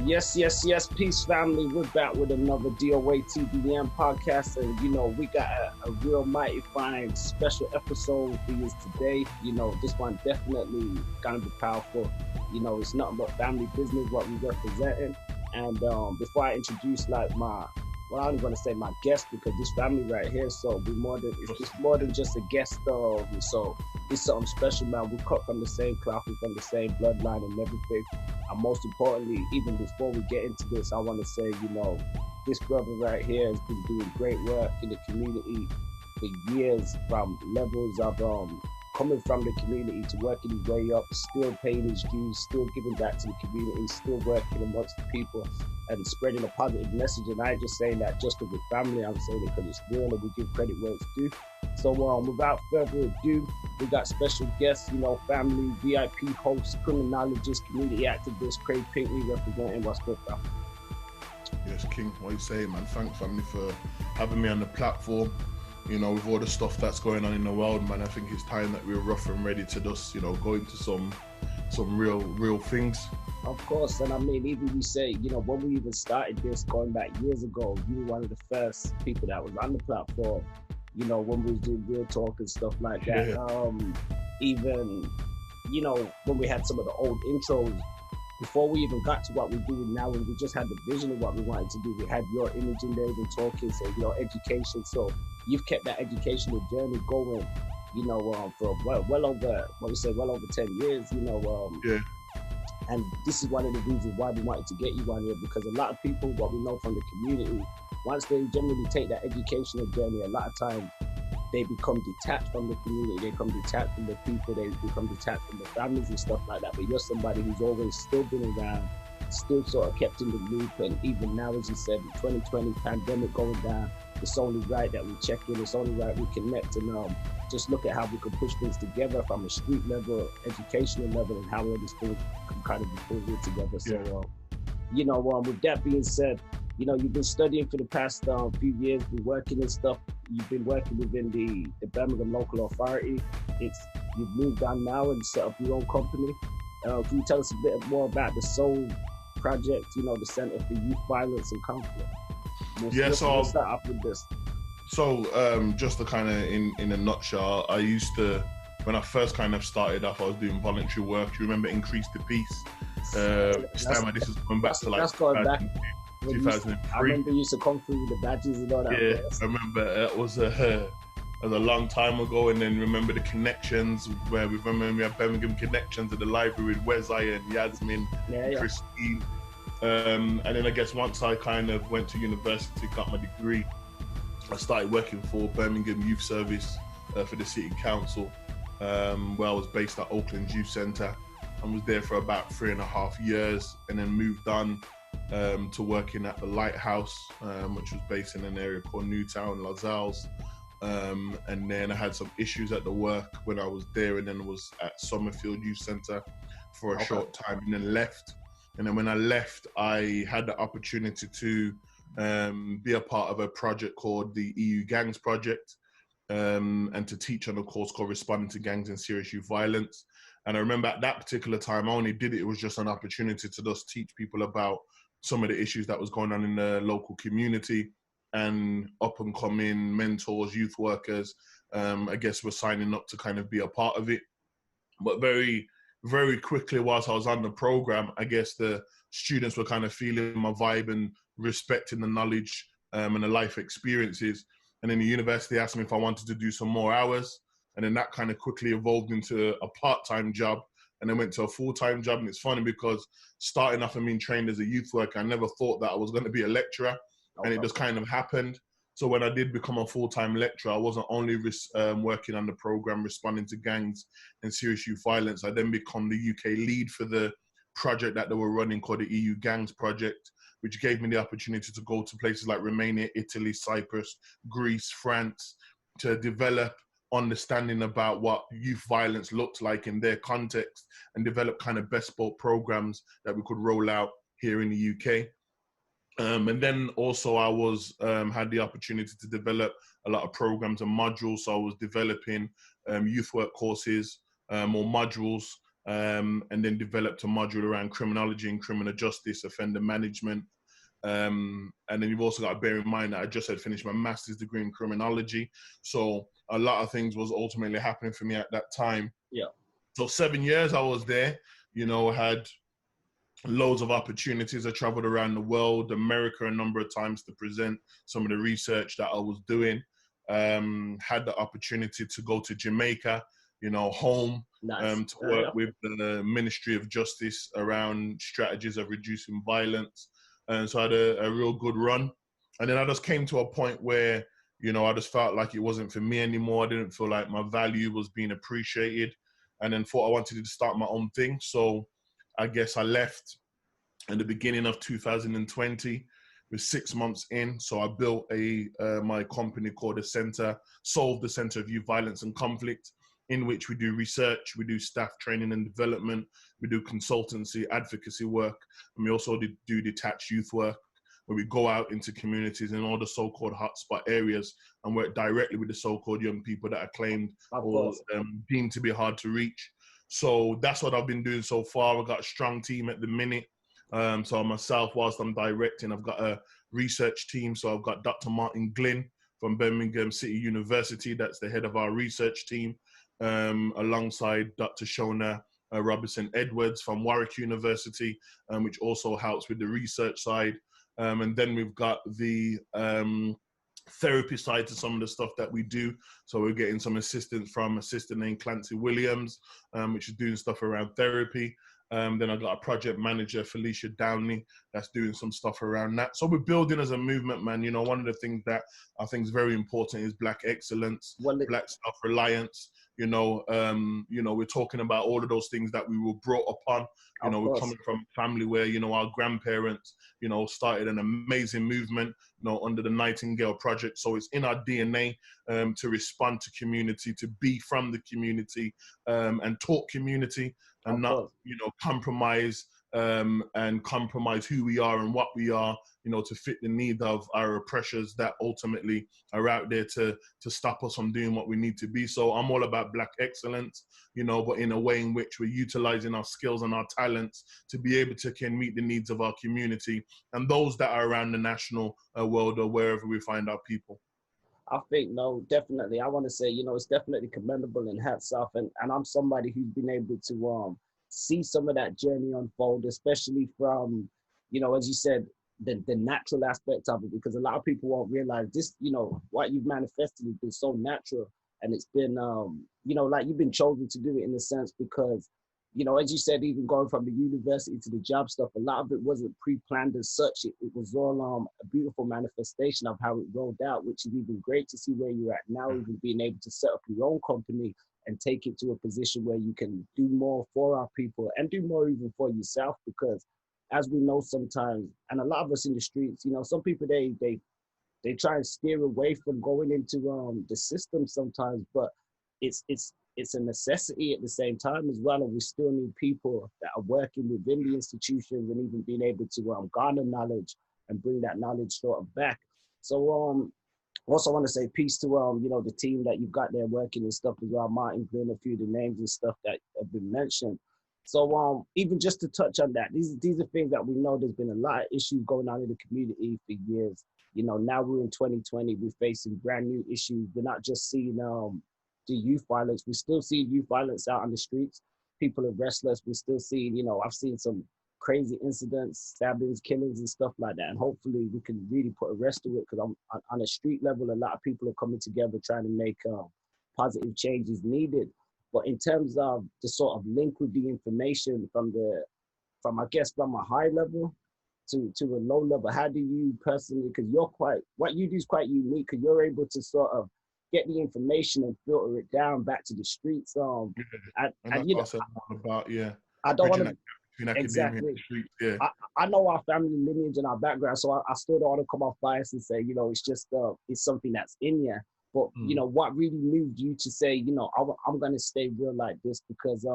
Yes. Peace, family. We're back with another DOATBM podcast. And, we got a real mighty fine special episode for you today. This one definitely going to be powerful. It's nothing but family business, what we're representing. And before I introduce, I don't want to say my guest because this family right here, so it's more than just a guest. So it's something special, man. We cut from the same cloth, we're from the same bloodline and everything. And most importantly, even before we get into this, I want to say, this brother right here has been doing great work in the community for years, from levels of coming from the community to working his way up, still paying his dues, still giving back to the community, still working amongst the people and spreading a positive message. And I ain't just saying that just because we're family, I'm saying it because it's real and we give credit where it's due. So without further ado, we got special guests, family, VIP host, criminologist, community activist, Craig Pinkney, representing what's good, bro. Yes, King, what you say, man? Thanks, family, for having me on the platform. With all the stuff that's going on in the world, man, I think it's time that we're rough and ready to just, go into some real things. Of course, and I mean, even we say, when we even started this going back years ago, you were one of the first people that was on the platform, when we was doing real talk and stuff like that. Yeah. Even, when we had some of the old intros, before we even got to what we're doing now, and we just had the vision of what we wanted to do, we had your image in there, even talking, so, education. So you've kept that educational journey going, for well over 10 years, Yeah. And this is one of the reasons why we wanted to get you on here, because a lot of people, what we know from the community, once they generally take that educational journey, a lot of times they become detached from the community, they become detached from the people, they become detached from the families and stuff like that. But you're somebody who's always still been around, still sort of kept in the loop. And even now, as you said, the 2020 pandemic going down, it's only right that we check in, it's only right we connect and just look at how we can push things together from a street level, educational level, and how all these things can kind of be pulled together. So, with that being said, you've been studying for the past few years, been working and stuff. You've been working within the Birmingham local authority. You've moved on now and set up your own company. Can you tell us a bit more about the Soul Project, the Center for Youth Violence and Conflict? Let's start off with this. So just to kind of in a nutshell, I used to, when I first kind of started off, I was doing voluntary work. Do you remember Increase the Peace? This is going back to that's going back 2003. I remember you used to come through with the badges and all that. Yeah, I remember it was a long time ago. And then remember the connections where we had Birmingham connections at the library with Wesai and Yasmin, Christine. And then I guess once I kind of went to university, got my degree, I started working for Birmingham Youth Service for the City Council, where I was based at Oakland Youth Centre. I was there for about 3.5 years, and then moved on to working at the Lighthouse, which was based in an area called Newtown, La Salles. And then I had some issues at the work when I was there, and then was at Summerfield Youth Centre for a short time, and then left. And then when I left, I had the opportunity to be a part of a project called the EU Gangs Project, and to teach on a course called Responding to Gangs and Serious Youth Violence. And I remember at that particular time, I only did it, it was just an opportunity to just teach people about some of the issues that was going on in the local community, and up and coming mentors, youth workers, I guess were signing up to kind of be a part of it. But very, very quickly, whilst I was on the program, I guess the students were kind of feeling my vibe and respecting the knowledge and the life experiences. And then the university asked me if I wanted to do some more hours. And then that kind of quickly evolved into a part-time job, and then went to a full-time job. And it's funny because starting off and being trained as a youth worker, I never thought that I was going to be a lecturer. And it just kind of happened. So when I did become a full-time lecturer, I wasn't only working on the program Responding to Gangs and Serious Youth Violence. I then become the UK lead for the project that they were running called the EU Gangs Project, which gave me the opportunity to go to places like Romania, Italy, Cyprus, Greece, France, to develop understanding about what youth violence looked like in their context, and develop kind of bespoke programs that we could roll out here in the UK. And then also I was had the opportunity to develop a lot of programs and modules. So I was developing youth work courses or modules and then developed a module around criminology and criminal justice, offender management. And then you've also got to bear in mind that I just had finished my master's degree in criminology. So a lot of things was ultimately happening for me at that time. Yeah. So 7 years I was there, you know, had loads of opportunities. I traveled around the world, America a number of times to present some of the research that I was doing. Had the opportunity to go to Jamaica, you know, home, Nice. to work with the Ministry of Justice around strategies of reducing violence. And so I had a real good run. And then I just came to a point where, you know, I just felt like it wasn't for me anymore. I didn't feel like my value was being appreciated. And then thought I wanted to start my own thing. So I guess I left in the beginning of 2020. We're 6 months in. So I built my company called Solve the Center of Youth Violence and Conflict, in which we do research, we do staff training and development, we do consultancy, advocacy work, and we also do detached youth work, where we go out into communities in all the so-called hotspot areas and work directly with the so-called young people that are claimed or deemed to be hard to reach. So that's what I've been doing so far. We've got a strong team at the minute. So myself, whilst I'm directing, I've got a research team. So I've got Dr. Martin Glynn from Birmingham City University. That's the head of our research team, alongside Dr. Shona Robertson Edwards from Warwick University, which also helps with the research side. And then we've got the therapy side to some of the stuff that we do. So we're getting some assistance from a sister named Clancy Williams, which is doing stuff around therapy. Then I've got a project manager, Felicia Downey, that's doing some stuff around that. So we're building as a movement, man. You know, one of the things that I think is very important is Black excellence, Black self-reliance. You know, we're talking about all of those things that we were brought upon. You know, we're coming from a family where, you know, our grandparents, you know, started an amazing movement, you know, under the Nightingale Project. So it's in our DNA to respond to community, to be from the community, and talk community, and not, you know, compromise and compromise who we are and what we are, you know, to fit the need of our oppressors that ultimately are out there to stop us from doing what we need to be. So I'm all about Black excellence, you know, but in a way in which we're utilizing our skills and our talents to be able to can meet the needs of our community and those that are around the national world or wherever we find our people. I think, no, definitely. I want to say, you know, it's definitely commendable and hats off. And I'm somebody who's been able to see some of that journey unfold, especially from, you know, as you said, the natural aspect of it, because a lot of people won't realize this, you know, what you've manifested has been so natural. And it's been, you know, like you've been chosen to do it in a sense because, you know, as you said, even going from the university to the job stuff, a lot of it wasn't pre-planned as such. It was all a beautiful manifestation of how it rolled out, which is even great to see where you're at now, even being able to set up your own company and take it to a position where you can do more for our people and do more even for yourself. Because as we know sometimes, and a lot of us in the streets, you know, some people, they try and steer away from going into the system sometimes, but it's a necessity at the same time as well. And we still need people that are working within the institutions and even being able to garner knowledge and bring that knowledge sort of back. So also want to say peace to you know, the team that you've got there working and stuff as well. Martin Glynn, a few of the names and stuff that have been mentioned. So even just to touch on that, these are things that we know there's been a lot of issues going on in the community for years. You know, now we're in 2020, we're facing brand new issues. We're not just seeing the youth violence. We still see youth violence out on the streets. People are restless. We're still seeing, you know, I've seen some crazy incidents, stabbings, killings and stuff like that. And hopefully we can really put a rest to it, because on a street level, a lot of people are coming together trying to make positive changes needed. But in terms of the sort of link with the information from I guess from a high level to a low level, how do you personally, because what you do is quite unique, because you're able to sort of get the information and filter it down back to the streets. And you know, about, I don't want to exactly. And the streets, yeah. I know our family lineage and our background, so I still don't want to come off bias and say, you know, it's just it's something that's in you. But you know, what really moved you to say, you know, I'm gonna stay real like this, because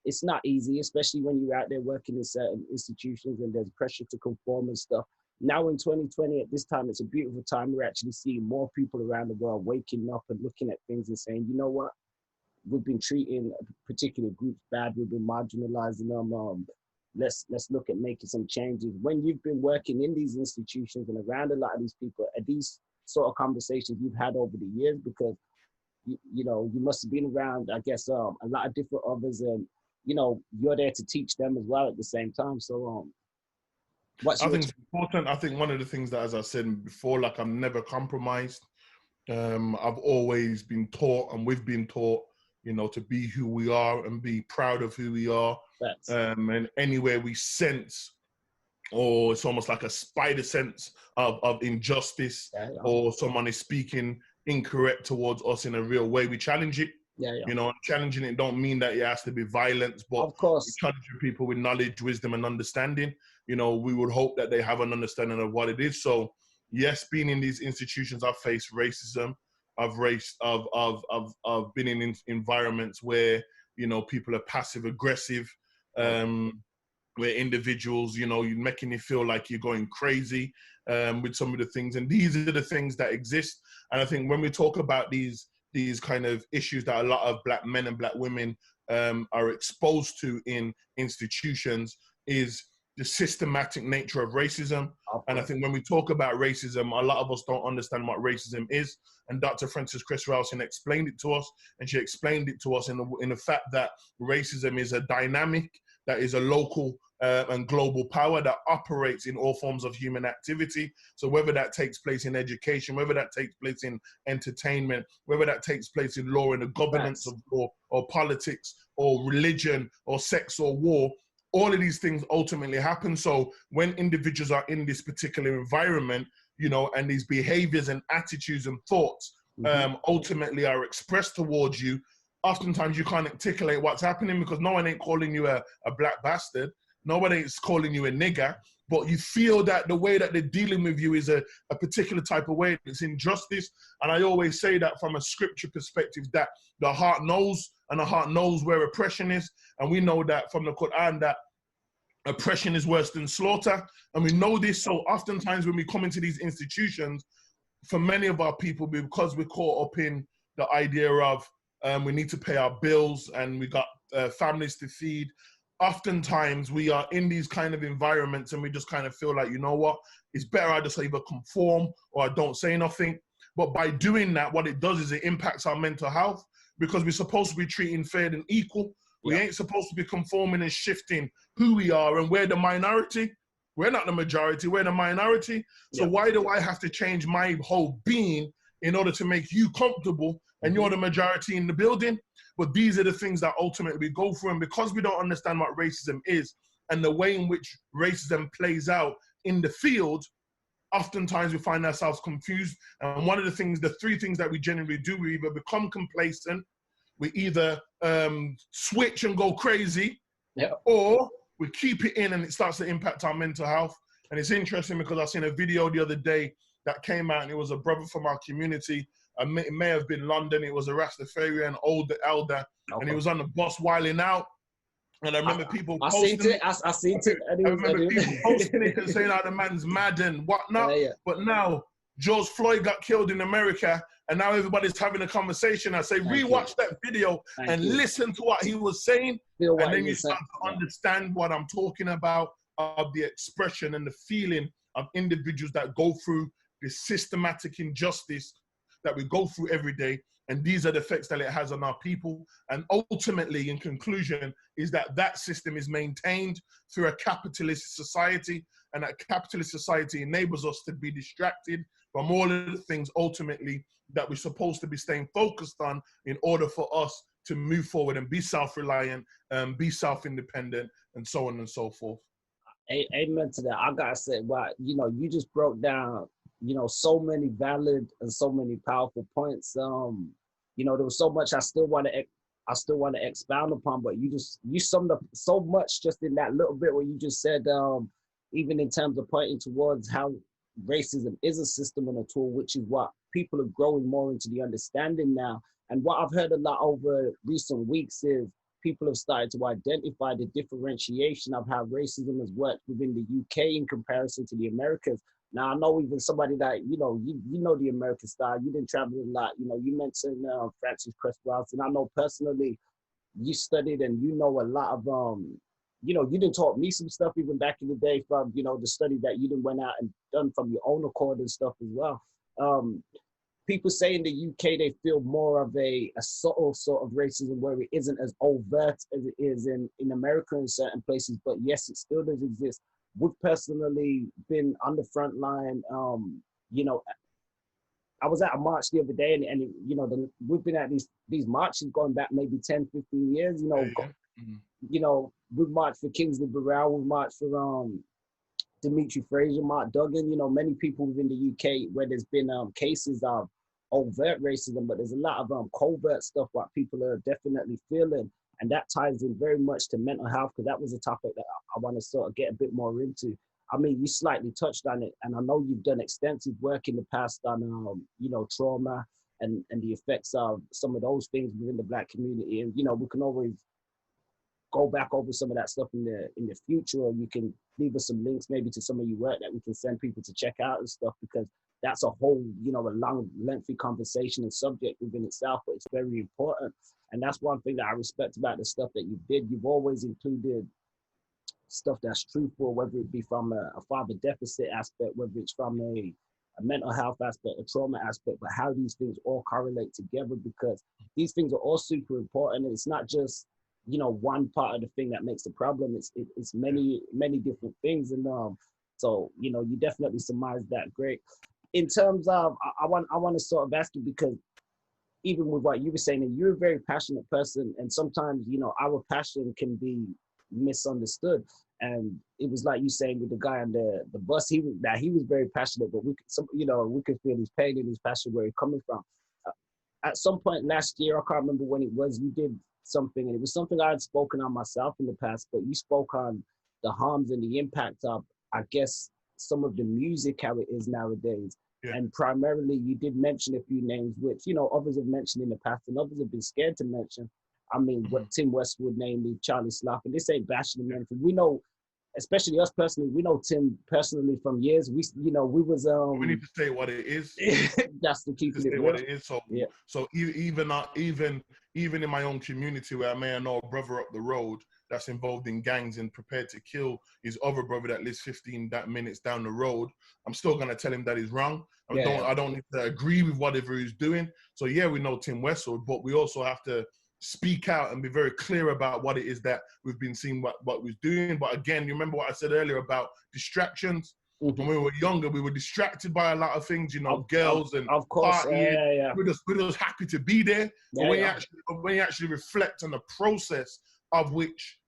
it's not easy, especially when you're out there working in certain institutions and there's pressure to conform and stuff. Now in 2020, at this time, it's a beautiful time. We're actually seeing more people around the world waking up and looking at things and saying, you know what? we've been treating particular groups bad, we've been marginalizing them. Let's look at making some changes. When you've been working in these institutions and around a lot of these people, are these sort of conversations you've had over the years? Because you know, you must have been around, I guess, a lot of different others, and you know, you're there to teach them as well at the same time. So, I think it's important. I think one of the things that, as I said before, like, I'm never compromised. I've always been taught, and we've been taught, you know, to be who we are and be proud of who we are. And anywhere we sense, or it's almost like a spider sense of injustice, or someone is speaking incorrect towards us in a real way, we challenge it. You know, challenging it don't mean that it has to be violence, but of course, we challenge people with knowledge, wisdom, and understanding. You know, we would hope that they have an understanding of what it is. So, yes, being in these institutions, I've faced racism. I've been in environments where, you know, people are passive aggressive, where individuals, you know, you're making you feel like you're going crazy with some of the things. And these are the things that exist. And I think when we talk about these kind of issues that a lot of Black men and Black women are exposed to in institutions, is the systematic nature of racism. And I think when we talk about racism, a lot of us don't understand what racism is. And Dr. Frances Cress Welsing explained it to us, and she explained it to us in the fact that racism is a dynamic, that is a local and global power that operates in all forms of human activity. So whether that takes place in education, whether that takes place in entertainment, whether that takes place in law and the governance of law, or politics, or religion, or sex, or war, all of these things ultimately happen. So when individuals are in this particular environment, you know, and these behaviors and attitudes and thoughts ultimately are expressed towards you, oftentimes you can't articulate what's happening, because no one ain't calling you a black bastard. Nobody is calling you a nigger, but you feel that the way that they're dealing with you is a particular type of way. It's injustice. And I always say that from a scripture perspective, that the heart knows, and the heart knows where oppression is. And we know that from the Quran, that oppression is worse than slaughter. And we know this. So oftentimes when we come into these institutions, for many of our people, because we're caught up in the idea of we need to pay our bills and we got families to feed, oftentimes we are in these kind of environments and we just kind of feel like, you know what, it's better I just either conform or I don't say nothing. But by doing that, what it does is it impacts our mental health, because we're supposed to be treating fair and equal. We ain't supposed to be conforming and shifting who we are, and we're the minority. We're not the majority, we're the minority. So why do I have to change my whole being in order to make you comfortable, and you're the majority in the building? But these are the things that ultimately we go through. And because we don't understand what racism is and the way in which racism plays out in the field, oftentimes we find ourselves confused. And one of the things, the three things that we generally do, we either become complacent, we either switch and go crazy, or we keep it in and it starts to impact our mental health. And it's interesting because I seen a video the other day that came out, and it was a brother from our community. It may have been London. It was a Rastafarian older elder, and he was on the bus whiling out. And I remember people posting it. I seen it. I remember people posting it and saying, "Oh, the man's mad and whatnot." But now George Floyd got killed in America, and now everybody's having a conversation. I say, rewatch that video and listen to what he was saying, and then you start to understand what I'm talking about, of the expression and the feeling of individuals that go through this systematic injustice that we go through every day. And these are the effects that it has on our people. And ultimately, in conclusion, is that that system is maintained through a capitalist society, and that capitalist society enables us to be distracted from all of the things ultimately that we're supposed to be staying focused on in order for us to move forward and be self-reliant, be self-independent, and so on and so forth. Amen to that. I gotta say, wow, you know, you just broke down, you know, so many valid and so many powerful points. You know, there was so much I still want to expound upon, but you summed up so much just in that little bit where you just said, even in terms of pointing towards how racism is a system and a tool, which is what people are growing more into the understanding now. And what I've heard a lot over recent weeks is people have started to identify the differentiation of how racism has worked within the UK in comparison to the Americas. Now, I know even somebody that, you know the American style, you didn't travel a lot, you mentioned Francis Cress Wells, and I know personally you studied and you know a lot of, you didn't taught me some stuff even back in the day from, the study that you didn't went out and done from your own accord and stuff as well. People say in the UK they feel more of a subtle sort of racism where it isn't as overt as it is in America in certain places, but yes, it still does exist. We've personally been on the front line. I was at a march the other day, and we've been at these marches going back maybe 10, 15 years. We've marched for Kingsley Burrell, we've marched for Dimitri Fraser, Mark Duggan, many people within the UK where there's been cases of overt racism, but there's a lot of covert stuff what people are definitely feeling. And that ties in very much to mental health, because that was a topic that I want to sort of get a bit more into. I mean, you slightly touched on it, and I know you've done extensive work in the past on, trauma and the effects of some of those things within the Black community. And, we can always go back over some of that stuff in the future, or you can leave us some links maybe to some of your work that we can send people to check out and stuff, because that's a whole, a long, lengthy conversation and subject within itself, but it's very important. And that's one thing that I respect about the stuff that you did. You've always included stuff that's truthful, whether it be from a father deficit aspect, whether it's from a mental health aspect, a trauma aspect, but how these things all correlate together, because these things are all super important. And it's not just, one part of the thing that makes the problem. It's many, many different things. And so, you definitely surmised that great. In terms of, I want to sort of ask you, because even with what you were saying, and you're a very passionate person, and sometimes, our passion can be misunderstood. And it was like you saying with the guy on the bus, he was very passionate, but we could feel his pain and his passion where he's coming from. At some point last year, I can't remember when it was, you did something, and it was something I had spoken on myself in the past, but you spoke on the harms and the impact of, I guess, some of the music, how it is nowadays. Yeah. And primarily you did mention a few names, which, others have mentioned in the past and others have been scared to mention. I mean, what Tim Westwood, namely Charlie Sloth, and this ain't bashing him. We know, especially us personally, we know Tim personally from years. We was we need to say what it is. That's the key to what it is. So yeah. So even in my own community, where I may know a brother up the road that's involved in gangs and prepared to kill his other brother that lives 15 minutes down the road, I'm still gonna tell him that he's wrong. I don't need to agree with whatever he's doing. So yeah, we know Tim Westwood, but we also have to speak out and be very clear about what it is that we've been seeing, what we're doing. But again, you remember what I said earlier about distractions? Mm-hmm. When we were younger, we were distracted by a lot of things, girls and of course, partying. We're just happy to be there. But when you actually reflect on the process of which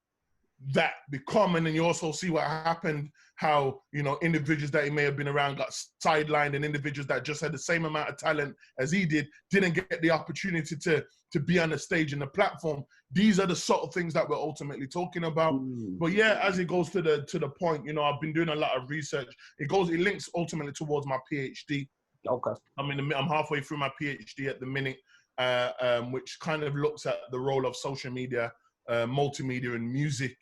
that become, and then you also see what happened, how individuals that he may have been around got sidelined, and individuals that just had the same amount of talent as he didn't get the opportunity to be on the stage and the platform. These are the sort of things that we're ultimately talking about. But yeah, as it goes to the point, I've been doing a lot of research. It links ultimately towards my PhD. Okay. I'm halfway through my PhD at the minute, which kind of looks at the role of social media, multimedia, and music.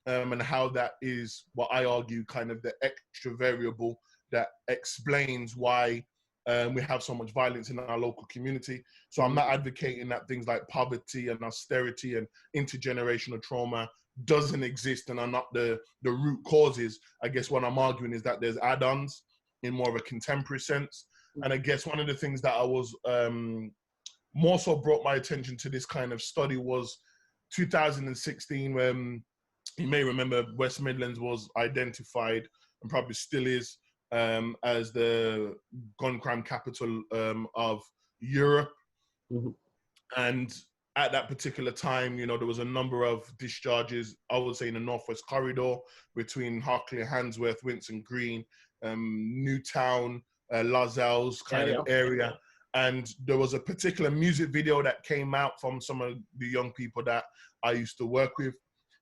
And how that is what I argue kind of the extra variable that explains why we have so much violence in our local community. So I'm not advocating that things like poverty and austerity and intergenerational trauma doesn't exist and are not the root causes. I guess what I'm arguing is that there's add-ons in more of a contemporary sense. And I guess one of the things that I was more so brought my attention to this kind of study was 2016, when you may remember West Midlands was identified, and probably still is, as the gun crime capital of Europe. Mm-hmm. And at that particular time, there was a number of discharges, I would say, in the Northwest Corridor between Harkley, Handsworth, Winson Green, Newtown, Lozells kind of area. And there was a particular music video that came out from some of the young people that I used to work with.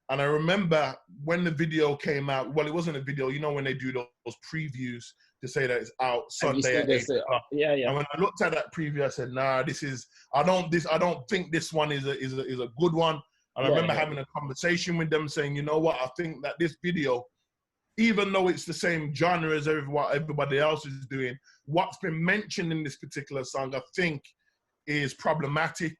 And I remember when the video came out, well, it wasn't a video, when they do those previews to say that it's out Sunday at 8 o'clock. Yeah. And when I looked at that preview, I said, nah, I don't think this one is a good one. And I remember having a conversation with them saying, you know what, I think that this video, even though it's the same genre as what everybody else is doing, what's been mentioned in this particular song, I think, is problematic.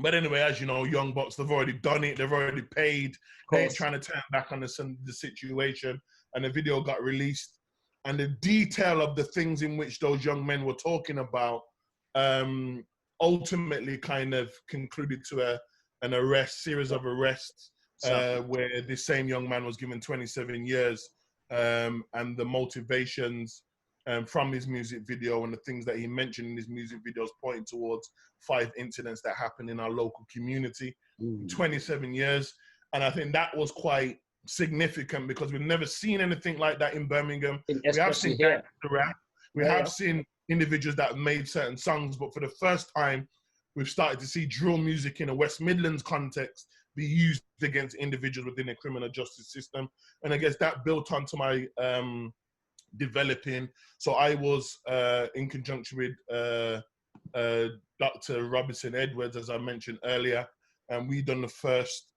But anyway, as you know, Young Bucks, they've already done it. They've already paid. They ain't trying to turn back on the situation. And the video got released. And the detail of the things in which those young men were talking about ultimately kind of concluded to an series of arrests where this same young man was given 27 years. And the motivations from his music video and the things that he mentioned in his music videos pointing towards 5 incidents that happened in our local community. 27 years. And I think that was quite significant because we've never seen anything like that in Birmingham. We have seen gangster rap. We have seen individuals that have made certain songs, but for the first time, we've started to see drill music in a West Midlands context be used against individuals within the criminal justice system. And I guess that built onto my developing. So I was in conjunction with Dr. Robinson Edwards, as I mentioned earlier, and we done the first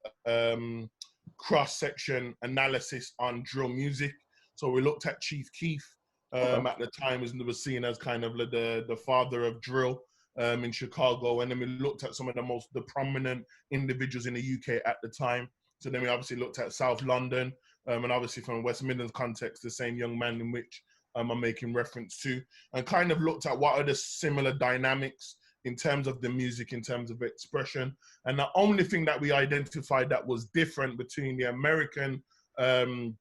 cross-section analysis on drill music. So we looked at Chief Keef at the time, as was seen as kind of the father of drill in Chicago, and then we looked at some of the prominent individuals in the UK at the time. So then we obviously looked at South London, and obviously from West Midlands context, the same young man in which I'm making reference to, and kind of looked at what are the similar dynamics in terms of the music, in terms of expression. And the only thing that we identified that was different between the American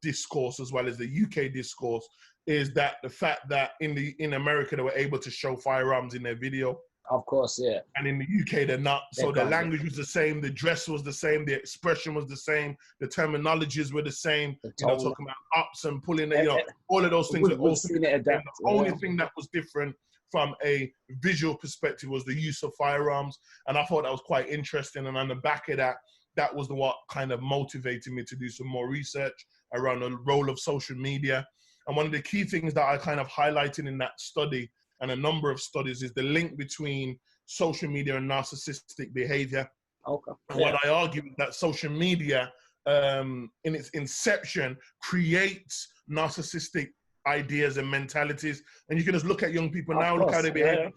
discourse as well as the UK discourse is that the fact that in America, they were able to show firearms in their video. Of course, yeah. And in the UK, they're not. So the language was the same, the dress was the same, the expression was the same, the terminologies were the same. You know, talking about ups and pulling, you know, all of those things. The only thing that was different from a visual perspective was the use of firearms. And I thought that was quite interesting. And on the back of that, that was what kind of motivated me to do some more research around the role of social media. And one of the key things that I kind of highlighted in that study and a number of studies is the link between social media and narcissistic behavior. Okay. And what I argue is that social media, in its inception, creates narcissistic ideas and mentalities. And you can just look at young people now, look how they behave.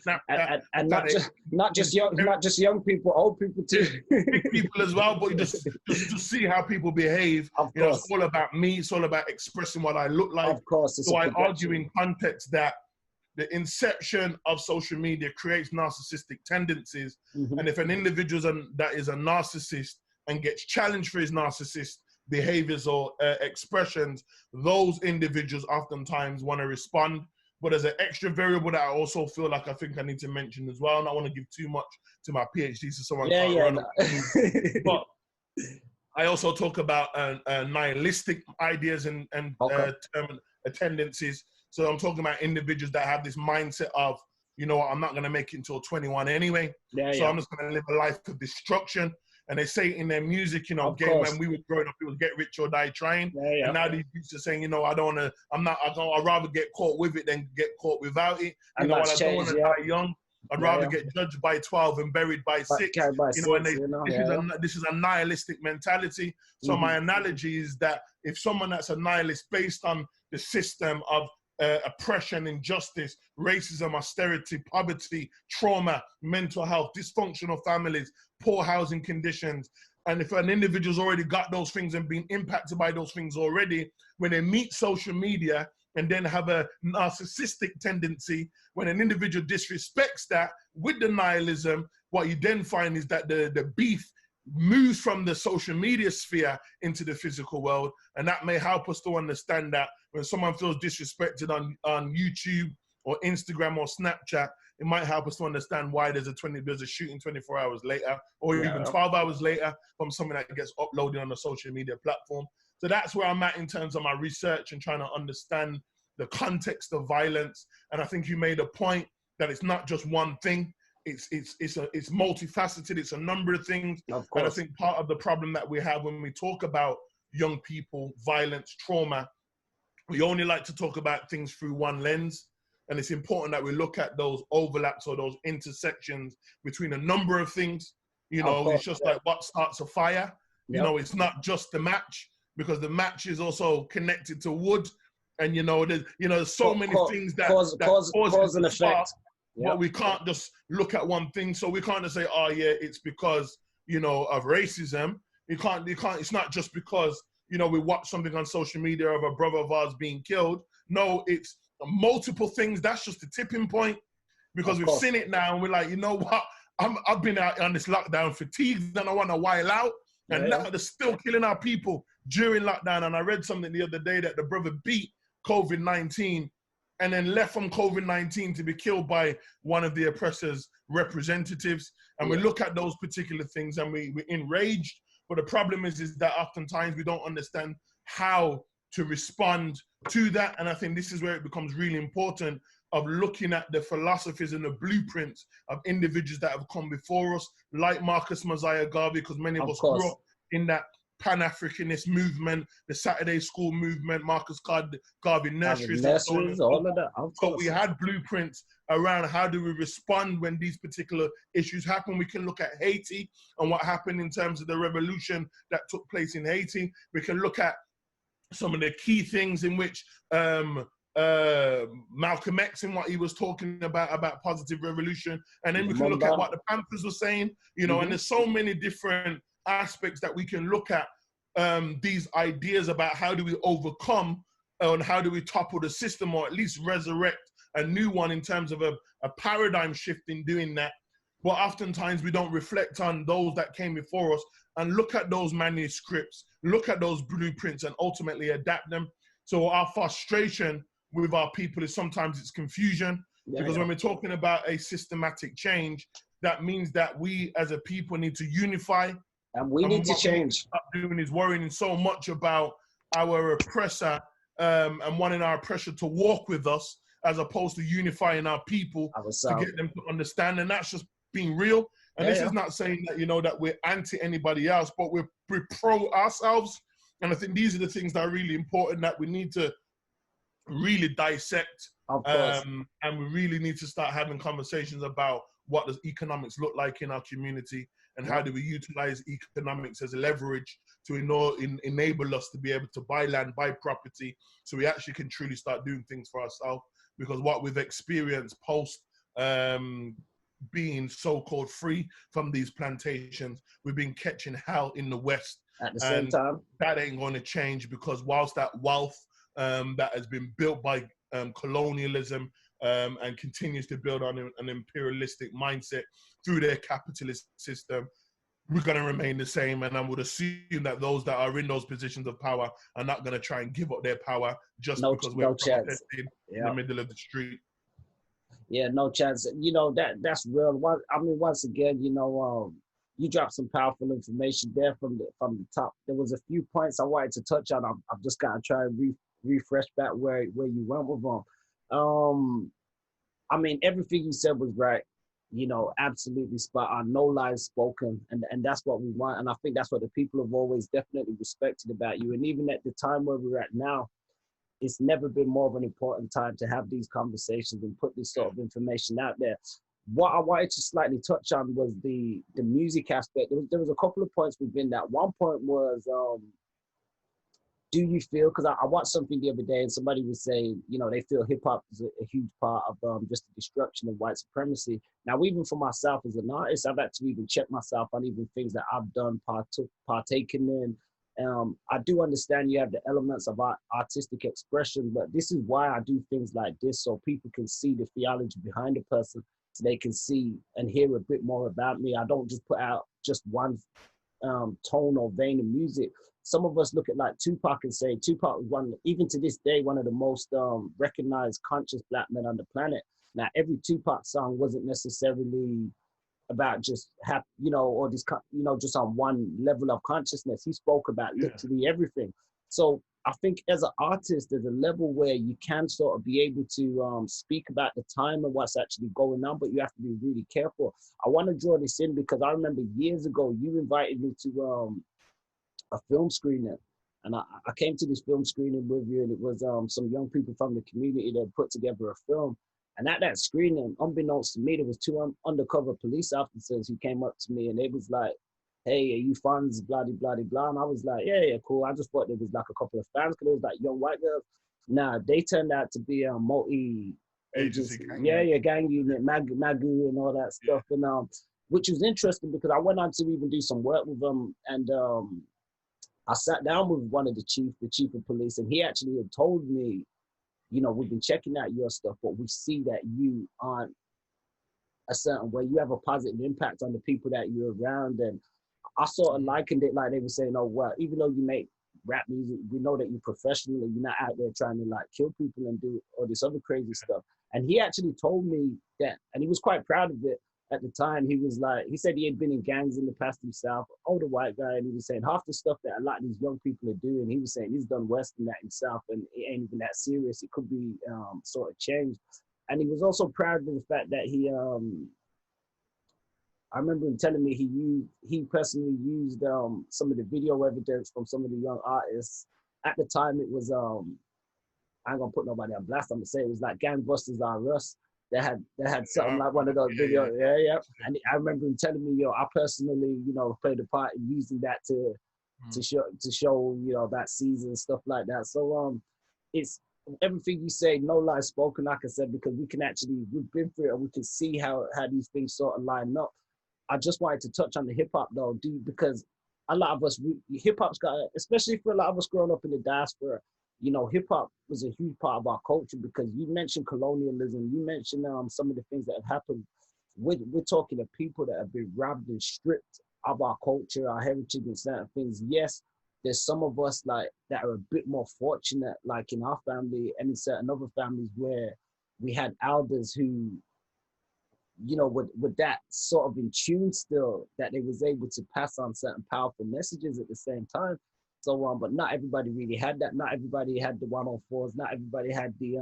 And not just young people, old people too. Big people as well, but just to see how people behave. You know, it's all about me, it's all about expressing what I look like. Of course. So I argue in context that the inception of social media creates narcissistic tendencies. And if an individual that is a narcissist and gets challenged for his narcissist behaviors or expressions, those individuals oftentimes want to respond. But there's an extra variable that I also feel like I think I need to mention as well. And I want to give too much to my PhD so someone can't run up. But I also talk about nihilistic ideas and tendencies. So I'm talking about individuals that have this mindset of, you know what, I'm not going to make it until 21 anyway. So I'm just going to live a life of destruction. And they say in their music, you know, when we were growing up, it was get rich or die trying. And now these youths are saying, you know, I'd rather get caught with it than get caught without it. You know, I don't want to die young. I'd rather get judged by 12 and buried by 6. This is a nihilistic mentality. So my analogy is that if someone that's a nihilist based on the system of oppression, injustice, racism, austerity, poverty, trauma, mental health, dysfunctional families, poor housing conditions. And if an individual's already got those things and been impacted by those things already, when they meet social media and then have a narcissistic tendency, when an individual disrespects that with the nihilism, what you then find is that the beef moves from the social media sphere into the physical world. And that may help us to understand that when someone feels disrespected on YouTube or Instagram or Snapchat, it might help us to understand why there's a shooting 24 hours later or even 12 hours later from something that gets uploaded on a social media platform. So that's where I'm at in terms of my research and trying to understand the context of violence. And I think you made a point that it's not just one thing. It's multifaceted. It's a number of things. And I think part of the problem that we have when we talk about young people, violence, trauma, we only like to talk about things through one lens. And it's important that we look at those overlaps or those intersections between a number of things. You know, it's just like what starts a fire. You know, it's not just the match, because the match is also connected to wood. And, there's so many things that cause and effect. But we can't just look at one thing. So we can't just say, oh, yeah, it's because, of racism. You can't, it's not just because, we watch something on social media of a brother of ours being killed. No, it's multiple things. That's just the tipping point, because we've seen it now and we're like, you know what? I've been out on this lockdown fatigued and I want to while out. And now they're still killing our people during lockdown. And I read something the other day that the brother beat COVID-19 and then left from COVID-19 to be killed by one of the oppressor's representatives. And we look at those particular things and we're enraged. But the problem is that oftentimes we don't understand how to respond to that. And I think this is where it becomes really important of looking at the philosophies and the blueprints of individuals that have come before us, like Marcus Mosiah Garvey, because many of us grew up in that Pan-Africanist movement, the Saturday School movement, Marcus Garvey nurseries, and so on and so forth. So we had blueprints around how do we respond when these particular issues happen. We can look at Haiti and what happened in terms of the revolution that took place in Haiti. We can look at some of the key things in which Malcolm X and what he was talking about positive revolution. And then we can look at what the Panthers were saying, and there's so many different aspects that we can look at these ideas about how do we overcome and how do we topple the system, or at least resurrect a new one in terms of a paradigm shift in doing that. But oftentimes we don't reflect on those that came before us and look at those manuscripts, look at those blueprints and ultimately adapt them. So our frustration with our people is sometimes it's confusion, because when we're talking about a systematic change, that means that we as a people need to unify. And we need to change. What we're doing is worrying so much about our oppressor and wanting our oppressor to walk with us, as opposed to unifying our people to get them to understand. And that's just being real. And this is not saying that, that we're anti anybody else, but we're pro ourselves. And I think these are the things that are really important that we need to really dissect. And we really need to start having conversations about what does economics look like in our community, and how do we utilize economics as a leverage to enable us to be able to buy land, buy property, so we actually can truly start doing things for ourselves. Because what we've experienced post being so-called free from these plantations, we've been catching hell in the West. At the same time, that ain't going to change, because whilst that wealth that has been built by colonialism and continues to build on an imperialistic mindset through their capitalist system, we're going to remain the same. And I would assume that those that are in those positions of power are not going to try and give up their power just because we're protesting in the middle of the street. Yeah, no chance. That's real. Once again, you dropped some powerful information there from the top. There was a few points I wanted to touch on. I've just got to try and refresh back where you went with them. Everything you said was right. Absolutely spot on. No lies spoken, and that's what we want. And I think that's what the people have always definitely respected about you. And even at the time where we're at now, it's never been more of an important time to have these conversations and put this sort of information out there. What I wanted to slightly touch on was the music aspect. There was a couple of points within that. One point was, do you feel, because I watched something the other day and somebody was saying, they feel hip hop is a huge part of just the destruction of white supremacy. Now, even for myself as an artist, I've had to even check myself on even things that I've done, partaken in. I do understand you have the elements of artistic expression, but this is why I do things like this, so people can see the theology behind a person, so they can see and hear a bit more about me. I don't just put out just one tone or vein of music. Some of us look at like Tupac and say Tupac was even to this day, one of the most recognized conscious black men on the planet. Now, every Tupac song wasn't necessarily about just or this, just on one level of consciousness. He spoke about literally everything. So I think as an artist, there's a level where you can sort of be able to speak about the time and what's actually going on, but you have to be really careful. I want to draw this in because I remember years ago, you invited me to a film screening, and I came to this film screening with you, and it was some young people from the community that put together a film. And at that screening, unbeknownst to me, there was two undercover police officers who came up to me and they was like, hey, are you fans, blah, blah, blah, blah. And I was like, yeah, cool. I just thought there was like a couple of fans because it was like young white girls. Nah, they turned out to be a multi-agency. Gang unit, Magu and all that stuff. And which was interesting because I went on to even do some work with them. And I sat down with one of the chief of police, and he actually had told me, you know, we've been checking out your stuff, but we see that you aren't a certain way. You have a positive impact on the people that you're around. And I sort of likened it like they were saying, oh, well, even though you make rap music, we know that you're professional and you're not out there trying to like kill people and do all this other crazy stuff. And he actually told me that, and he was quite proud of it at the time. He was like, he said he had been in gangs in the past himself, older white guy, and he was saying half the stuff that a lot of these young people are doing, he was saying he's done worse than that himself, and it ain't even that serious. It could be sort of changed. And he was also proud of the fact that he, I remember him telling me he personally used some of the video evidence from some of the young artists. At the time, it was, I ain't gonna put nobody on blast, I'm gonna say it was like Gangbusters Are Us. They had something like one of those videos. Yeah. And I remember him telling me, I personally, played a part in using that to show, that season, stuff like that. So it's everything you say, no lies spoken, like I said, because we've been through it and we can see how these things sort of line up. I just wanted to touch on the hip hop though, dude, because a lot of us, hip hop's got, especially for a lot of us growing up in the diaspora, hip hop was a huge part of our culture because you mentioned colonialism, you mentioned some of the things that have happened. We're talking to people that have been robbed and stripped of our culture, our heritage and certain things. Yes, there's some of us like that are a bit more fortunate, like in our family and in certain other families where we had elders who, with that sort of in tune still, that they was able to pass on certain powerful messages at the same time. So, but not everybody really had that. Not everybody had the 104s. Not everybody had the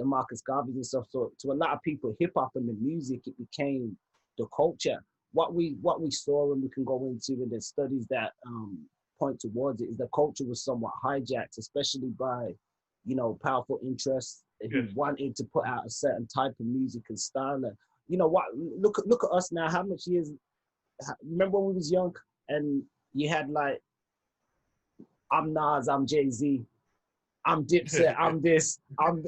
Marcus Garveys and stuff. So to a lot of people, hip hop and the music, it became the culture. What we saw, and we can go into, and the studies that point towards it, is the culture was somewhat hijacked, especially by, powerful interests who wanted to put out a certain type of music and style. And look at us now. How much years? Remember when we was young and you had like, I'm Nas, I'm Jay-Z, I'm Dipset, I'm this, I'm,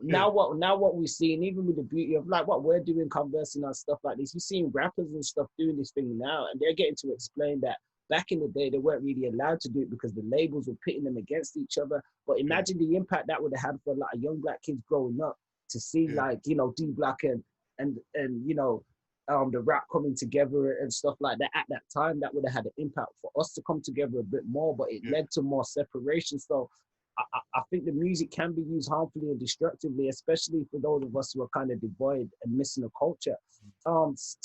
Now what we're seeing, even with the beauty of like what we're doing, conversing on stuff like this, you're seeing rappers and stuff doing this thing now, and they're getting to explain that back in the day, they weren't really allowed to do it because the labels were pitting them against each other. But imagine the impact that would have had for a lot of young black kids growing up to see like, D-Block and the rap coming together and stuff like that. At that time, that would have had an impact for us to come together a bit more, but it led to more separation. So I think the music can be used harmfully and destructively, especially for those of us who are kind of devoid and missing a culture.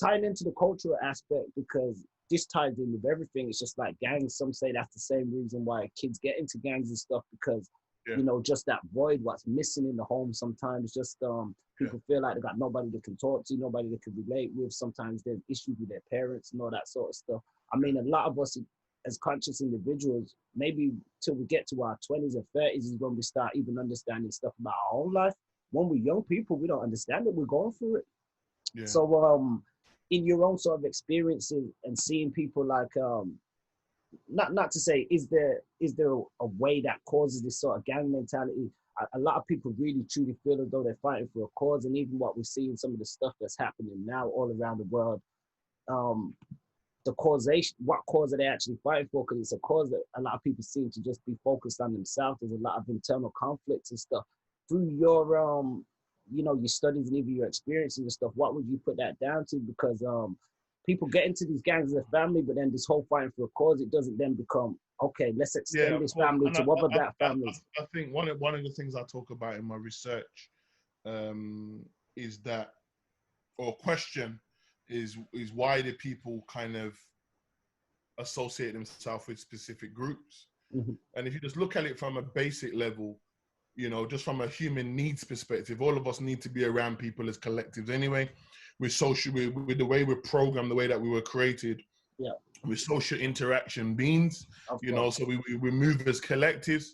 Tying into the cultural aspect, because this ties in with everything. It's just like gangs. Some say that's the same reason why kids get into gangs and stuff, because just that void, what's missing in the home sometimes, just people feel like they got nobody they can talk to, nobody they can relate with. Sometimes there's issues with their parents and all that sort of stuff. I mean, a lot of us as conscious individuals, maybe till we get to our 20s and 30s is when we start even understanding stuff about our own life. When we're young people, we don't understand it. We're going through it. So in your own sort of experiences and seeing people like, not to say, is there a way that causes this sort of gang mentality? A lot of people really truly feel as though they're fighting for a cause, and even what we see in some of the stuff that's happening now all around the world, the causation, what cause are they actually fighting for? Because it's a cause that a lot of people seem to just be focused on themselves. There's a lot of internal conflicts and stuff. Through your your studies and even your experiences and stuff, what would you put that down to? Because people get into these gangs as a family, but then this whole fighting for a cause, it doesn't then become, okay, let's extend this family to other black families. I think one of the things I talk about in my research is that, or question is why do people kind of associate themselves with specific groups? And if you just look at it from a basic level, just from a human needs perspective, all of us need to be around people as collectives anyway. With the way we're programmed, the way that we were created, with social interaction beings, so we move as collectives.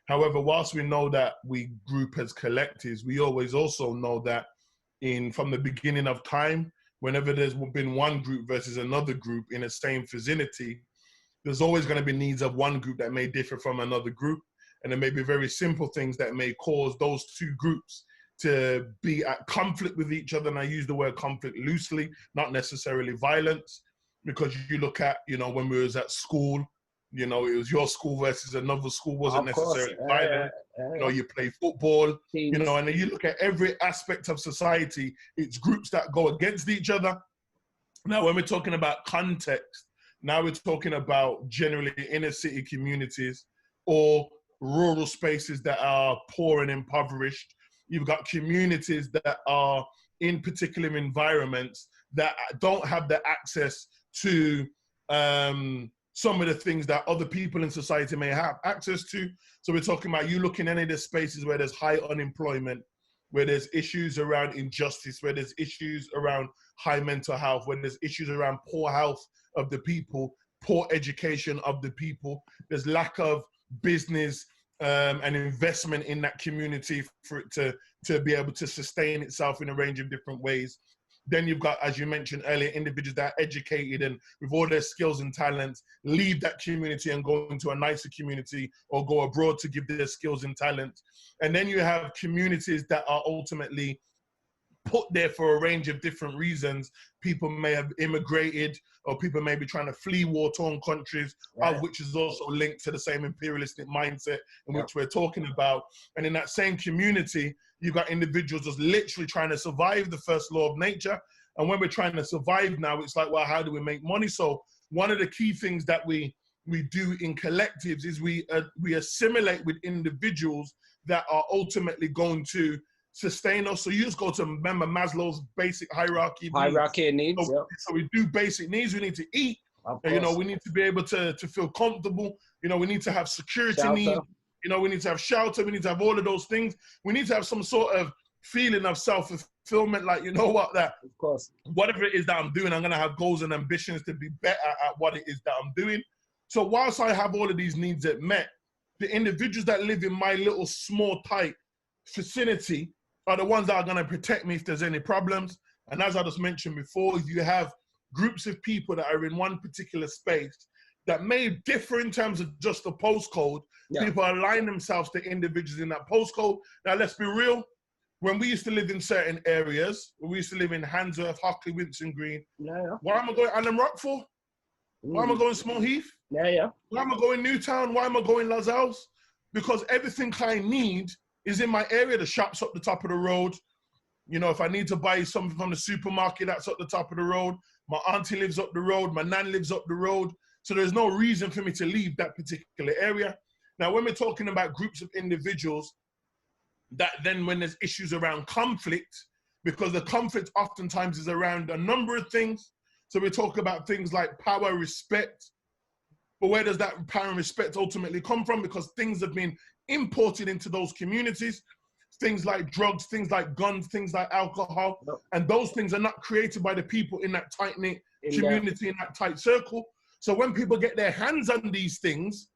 However, whilst we know that we group as collectives, we always also know that from the beginning of time, whenever there's been one group versus another group in the same vicinity, there's always going to be needs of one group that may differ from another group. And there may be very simple things that may cause those two groups to be at conflict with each other. And I use the word conflict loosely, not necessarily violence, because you look at, when we was at school, it was your school versus another school, wasn't necessarily violent. You play football, and then you look at every aspect of society, it's groups that go against each other. Now, when we're talking about context, now we're talking about generally inner city communities or rural spaces that are poor and impoverished. You've got communities that are in particular environments that don't have the access to some of the things that other people in society may have access to. So we're talking about you looking at any of the spaces where there's high unemployment, where there's issues around injustice, where there's issues around high mental health, where there's issues around poor health of the people, poor education of the people. There's lack of business and investment in that community for it to be able to sustain itself in a range of different ways. Then you've got, as you mentioned earlier, individuals that are educated and with all their skills and talents, leave that community and go into a nicer community or go abroad to give their skills and talents. And then you have communities that are ultimately put there for a range of different reasons. People may have immigrated, or people may be trying to flee war-torn countries, of which is also linked to the same imperialistic mindset in which we're talking about. And in that same community, you've got individuals just literally trying to survive the first law of nature. And when we're trying to survive now, it's like, well, how do we make money? So one of the key things that we do in collectives is we assimilate with individuals that are ultimately going to sustain us. So you just go to, remember Maslow's basic hierarchy of needs. So we do basic needs. We need to eat. We need to be able to feel comfortable. We need to have security needs. We need to have shelter. We need to have all of those things. We need to have some sort of feeling of self-fulfillment, like, that of course, whatever it is that I'm doing, I'm going to have goals and ambitions to be better at what it is that I'm doing. So whilst I have all of these needs met, the individuals that live in my little small tight vicinity are the ones that are going to protect me if there's any problems. And as I just mentioned before, you have groups of people that are in one particular space that may differ in terms of just the postcode. People align themselves to individuals in that postcode. Now, let's be real. When we used to live in certain areas, when we used to live in Handsworth, Hockley, Winson Green, why am I going Allen Rock for? Why am I going Small Heath? Why am I going Newtown? Why am I going Lascelles? Because everything I need is in my area. The shop's up the top of the road. If I need to buy something from the supermarket, that's up the top of the road. My auntie lives up the road. My nan lives up the road. So there's no reason for me to leave that particular area. Now, when we're talking about groups of individuals, that then when there's issues around conflict, because the conflict oftentimes is around a number of things. So we talk about things like power, respect. But where does that power and respect ultimately come from? Because things have been imported into those communities, things like drugs, things like guns, things like alcohol, and those things are not created by the people in that tight-knit community, in that tight circle. So when people get their hands on these things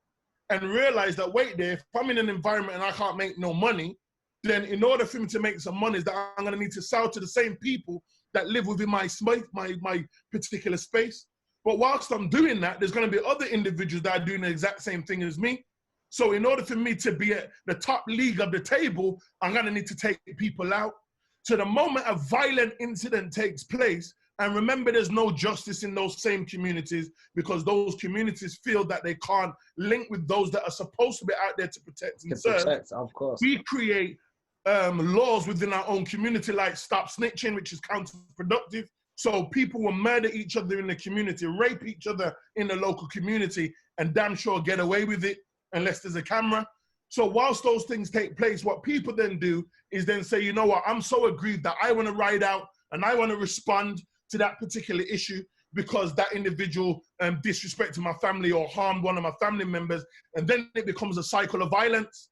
and realize that, wait there, if I'm in an environment and I can't make no money, then in order for me to make some money, is that I'm going to need to sell to the same people that live within my space, my particular space. But whilst I'm doing that, there's going to be other individuals that are doing the exact same thing as me. So in order for me to be at the top league of the table, I'm going to need to take people out. So the moment a violent incident takes place, and remember, there's no justice in those same communities because those communities feel that they can't link with those that are supposed to be out there to protect and serve. Of course. We create laws within our own community like stop snitching, which is counterproductive. So people will murder each other in the community, rape each other in the local community, and damn sure get away with it unless there's a camera. So whilst those things take place, what people then do is then say, you know what, I'm so aggrieved that I want to ride out and I want to respond to that particular issue because that individual disrespected my family or harmed one of my family members. And then it becomes a cycle of violence.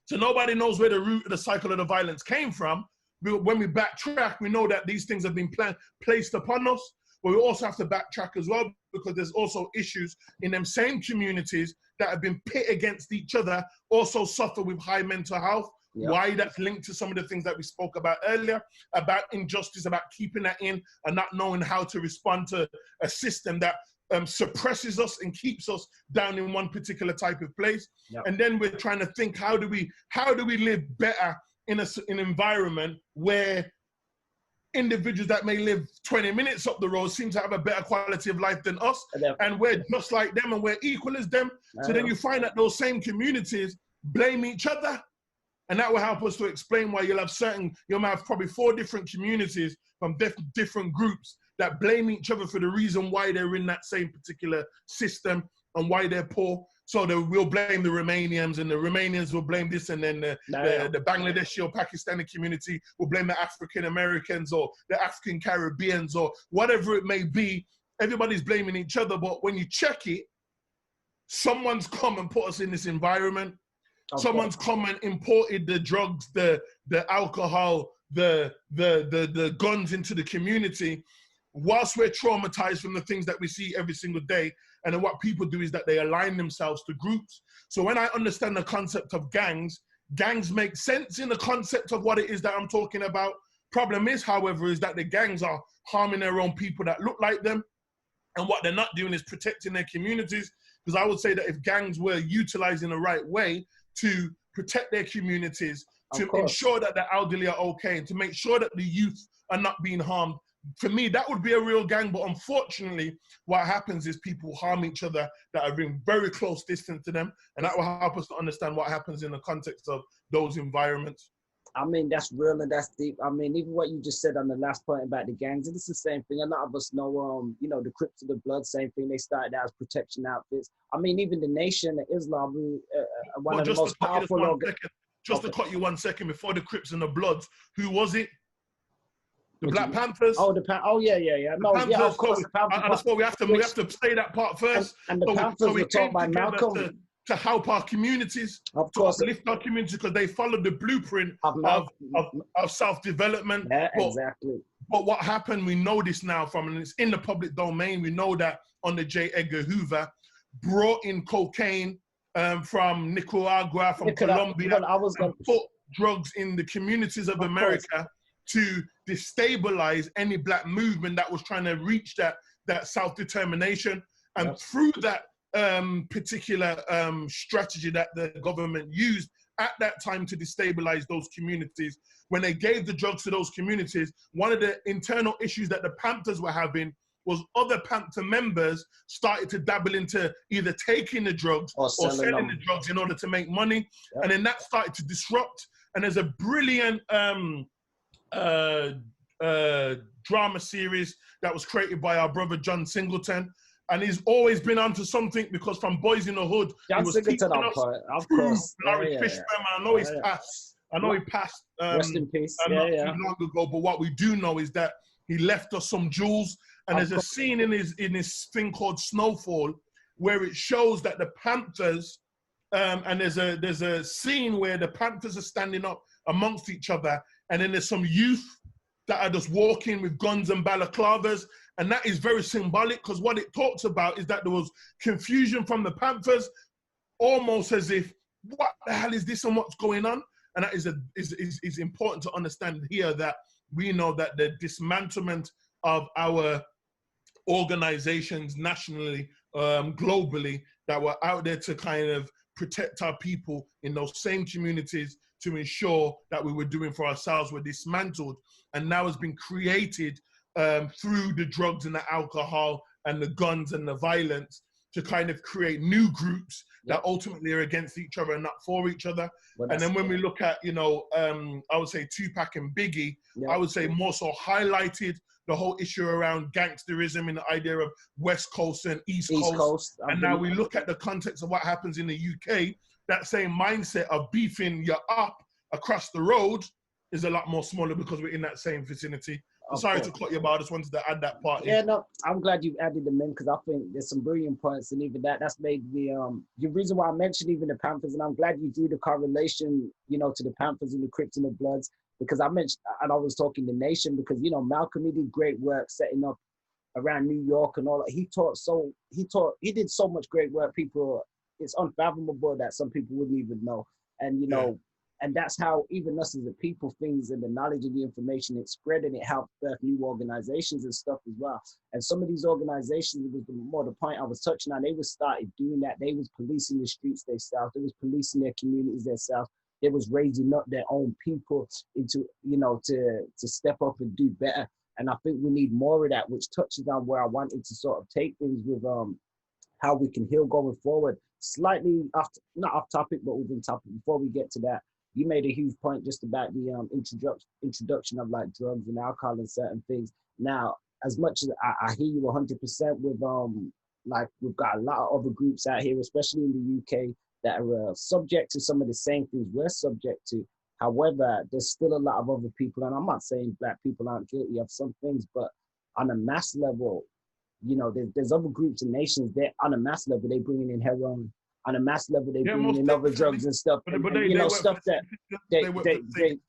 So nobody knows where the root of the cycle of the violence came from. When we backtrack, we know that these things have been placed upon us, but we also have to backtrack as well because there's also issues in them same communities that have been pit against each other, also suffer with high mental health. Yep. Why that's linked to some of the things that we spoke about earlier, about injustice, about keeping that in and not knowing how to respond to a system that suppresses us and keeps us down in one particular type of place. Yep. And then we're trying to think, how do we live better in an environment where individuals that may live 20 minutes up the road seem to have a better quality of life than us, and we're just like them and we're equal as them. So then you find that those same communities blame each other. And that will help us to explain why you'll have probably 4 different communities from different groups that blame each other for the reason why they're in that same particular system and why they're poor. So we'll blame the Romanians, and the Romanians will blame this, and then the Bangladeshi or Pakistani community will blame the African Americans or the African Caribbeans or whatever it may be. Everybody's blaming each other, but when you check it, someone's come and put us in this environment. Okay. Someone's come and imported the drugs, the alcohol, the guns into the community, whilst we're traumatized from the things that we see every single day. And then what people do is that they align themselves to groups. So when I understand the concept of gangs make sense in the concept of what it is that I'm talking about. Problem is, however, is that the gangs are harming their own people that look like them. And what they're not doing is protecting their communities. Because I would say that if gangs were utilizing the right way to protect their communities, to ensure that the elderly are okay, and to make sure that the youth are not being harmed, for me, that would be a real gang. But unfortunately, what happens is people harm each other that are in very close distance to them. And that will help us to understand what happens in the context of those environments. I mean, that's real and that's deep. I mean, even what you just said on the last point about the gangs, it's the same thing. A lot of us know, the Crips of the Blood, same thing. They started out as protection outfits. I mean, even the Nation of Islam, one of the most powerful. Just to cut you 1 second, before the Crips and the Bloods, who was it? The Black Panthers. Oh, yeah. No, Panthers, yeah, of course. I just thought we have to say that part first. And the Panthers were taught by Malcolm. To help our communities, of course, to uplift our communities, because they followed the blueprint of self-development. Yeah, exactly. But what happened, we know this now and it's in the public domain, we know that on the J. Edgar Hoover brought in cocaine from Nicaragua, from Colombia, and put drugs in the communities of America to destabilize any Black movement that was trying to reach that self-determination. And through that particular strategy that the government used at that time to destabilize those communities, when they gave the drugs to those communities, one of the internal issues that the Panthers were having was other Panther members started to dabble into either taking the drugs or selling the drugs in order to make money. Yep. And then that started to disrupt. And there's a brilliant drama series that was created by our brother John Singleton. And he's always been onto something, because from Boys in the Hood, John he was Singleton, of course. Larry Fishburne. I know he's passed. I know he passed. Rest in peace. Not too long ago. But what we do know is that he left us some jewels. And there's a scene in his thing called Snowfall, where it shows that the Panthers, and there's a scene where the Panthers are standing up amongst each other, and then there's some youth that are just walking with guns and balaclavas. And that is very symbolic, because what it talks about is that there was confusion from the Panthers, almost as if, what the hell is this and what's going on? And that is important to understand here, that we know that the dismantlement of our organizations nationally, globally, that were out there to kind of protect our people in those same communities to ensure that we were doing for ourselves, were dismantled, and now has been created through the drugs and the alcohol and the guns and the violence to kind of create new groups that ultimately are against each other and not for each other. And then when we look at, I would say Tupac and Biggie, I would say more so highlighted the whole issue around gangsterism and the idea of West Coast and East Coast. And now we look at the context of what happens in the UK, that same mindset of beefing you up across the road is a lot more smaller, because we're in that same vicinity. I'm sorry to cut you, but I just wanted to add that part in. Yeah, no, I'm glad you added them in, because I think there's some brilliant points, and even that's made the reason why I mentioned even the Panthers, and I'm glad you drew the correlation, to the Panthers and the Crips and the Bloods, because I mentioned, and I was talking the Nation, because, Malcolm, he did great work setting up around New York and all that. He did so much great work. It's unfathomable that some people wouldn't even know. And, you know, and that's how even us as a people, things and the knowledge and the information, it spread and it helped birth new organizations and stuff as well. And some of these organizations, it was more the point I was touching on, they was started doing that. They was policing the streets themselves. They was policing their communities themselves. They was raising up their own people into, you know, to step up and do better. And I think we need more of that, which touches on where I wanted to sort of take things with how we can heal going forward. Slightly not off topic, but within topic. Before we get to that, you made a huge point just about the introduction of like drugs and alcohol and certain things. Now, as much as I hear you 100% with like we've got a lot of other groups out here, especially in the UK, that are subject to some of the same things we're subject to. However, there's still a lot of other people, and I'm not saying Black people aren't guilty of some things, but on a mass level, you know, there's other groups and nations that on a mass level, they bringing in heroin. On a mass level, they bringing in other drugs and stuff. But and, you know, stuff that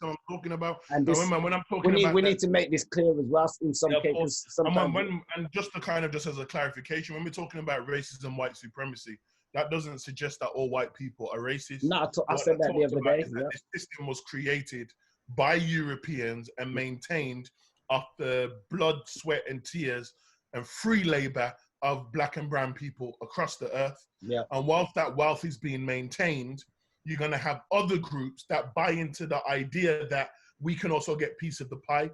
I'm talking about. And this, when I'm talking about we need to make this clear as well in some cases. And just to kind of just as a clarification, when we're talking about racism, white supremacy, that doesn't suggest that all white people are racist. No, I said that the other day. This system was created by Europeans and maintained after blood, sweat, and tears and free labor of Black and brown people across the earth. Yeah. And whilst that wealth is being maintained, you're going to have other groups that buy into the idea that we can also get piece of the pie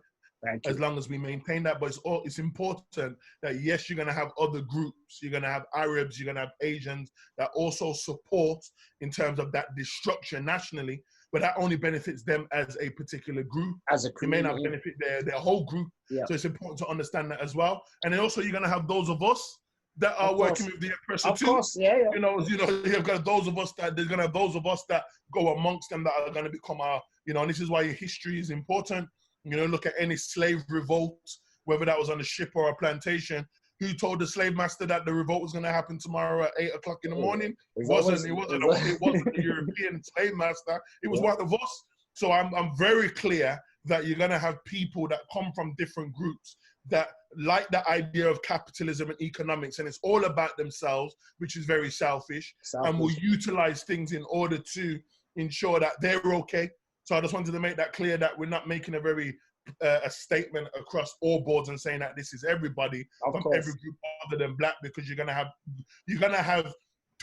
as long as we maintain that. But it's important that, yes, you're going to have other groups. You're going to have Arabs, you're going to have Asians that also support in terms of that destruction nationally, but that only benefits them as a particular group. As a it may not benefit their whole group. Yeah. So it's important to understand that as well. And then also you're going to have those of us that are working with the oppressor too. Of course, yeah. You know, you've got those of us that there's going to have those of us that go amongst them that are going to become our, you know, and this is why your history is important. You know, look at any slave revolt, whether that was on a ship or a plantation. Who told the slave master that the revolt was going to happen tomorrow at 8 o'clock in the morning? It wasn't the European slave master. It was one of us. So I'm very clear that you're going to have people that come from different groups that like the idea of capitalism and economics, and it's all about themselves, which is very selfish. And will utilize things in order to ensure that they're okay. So I just wanted to make that clear that we're not making a statement across all boards and saying that this is everybody from every group other than Black, because you're gonna have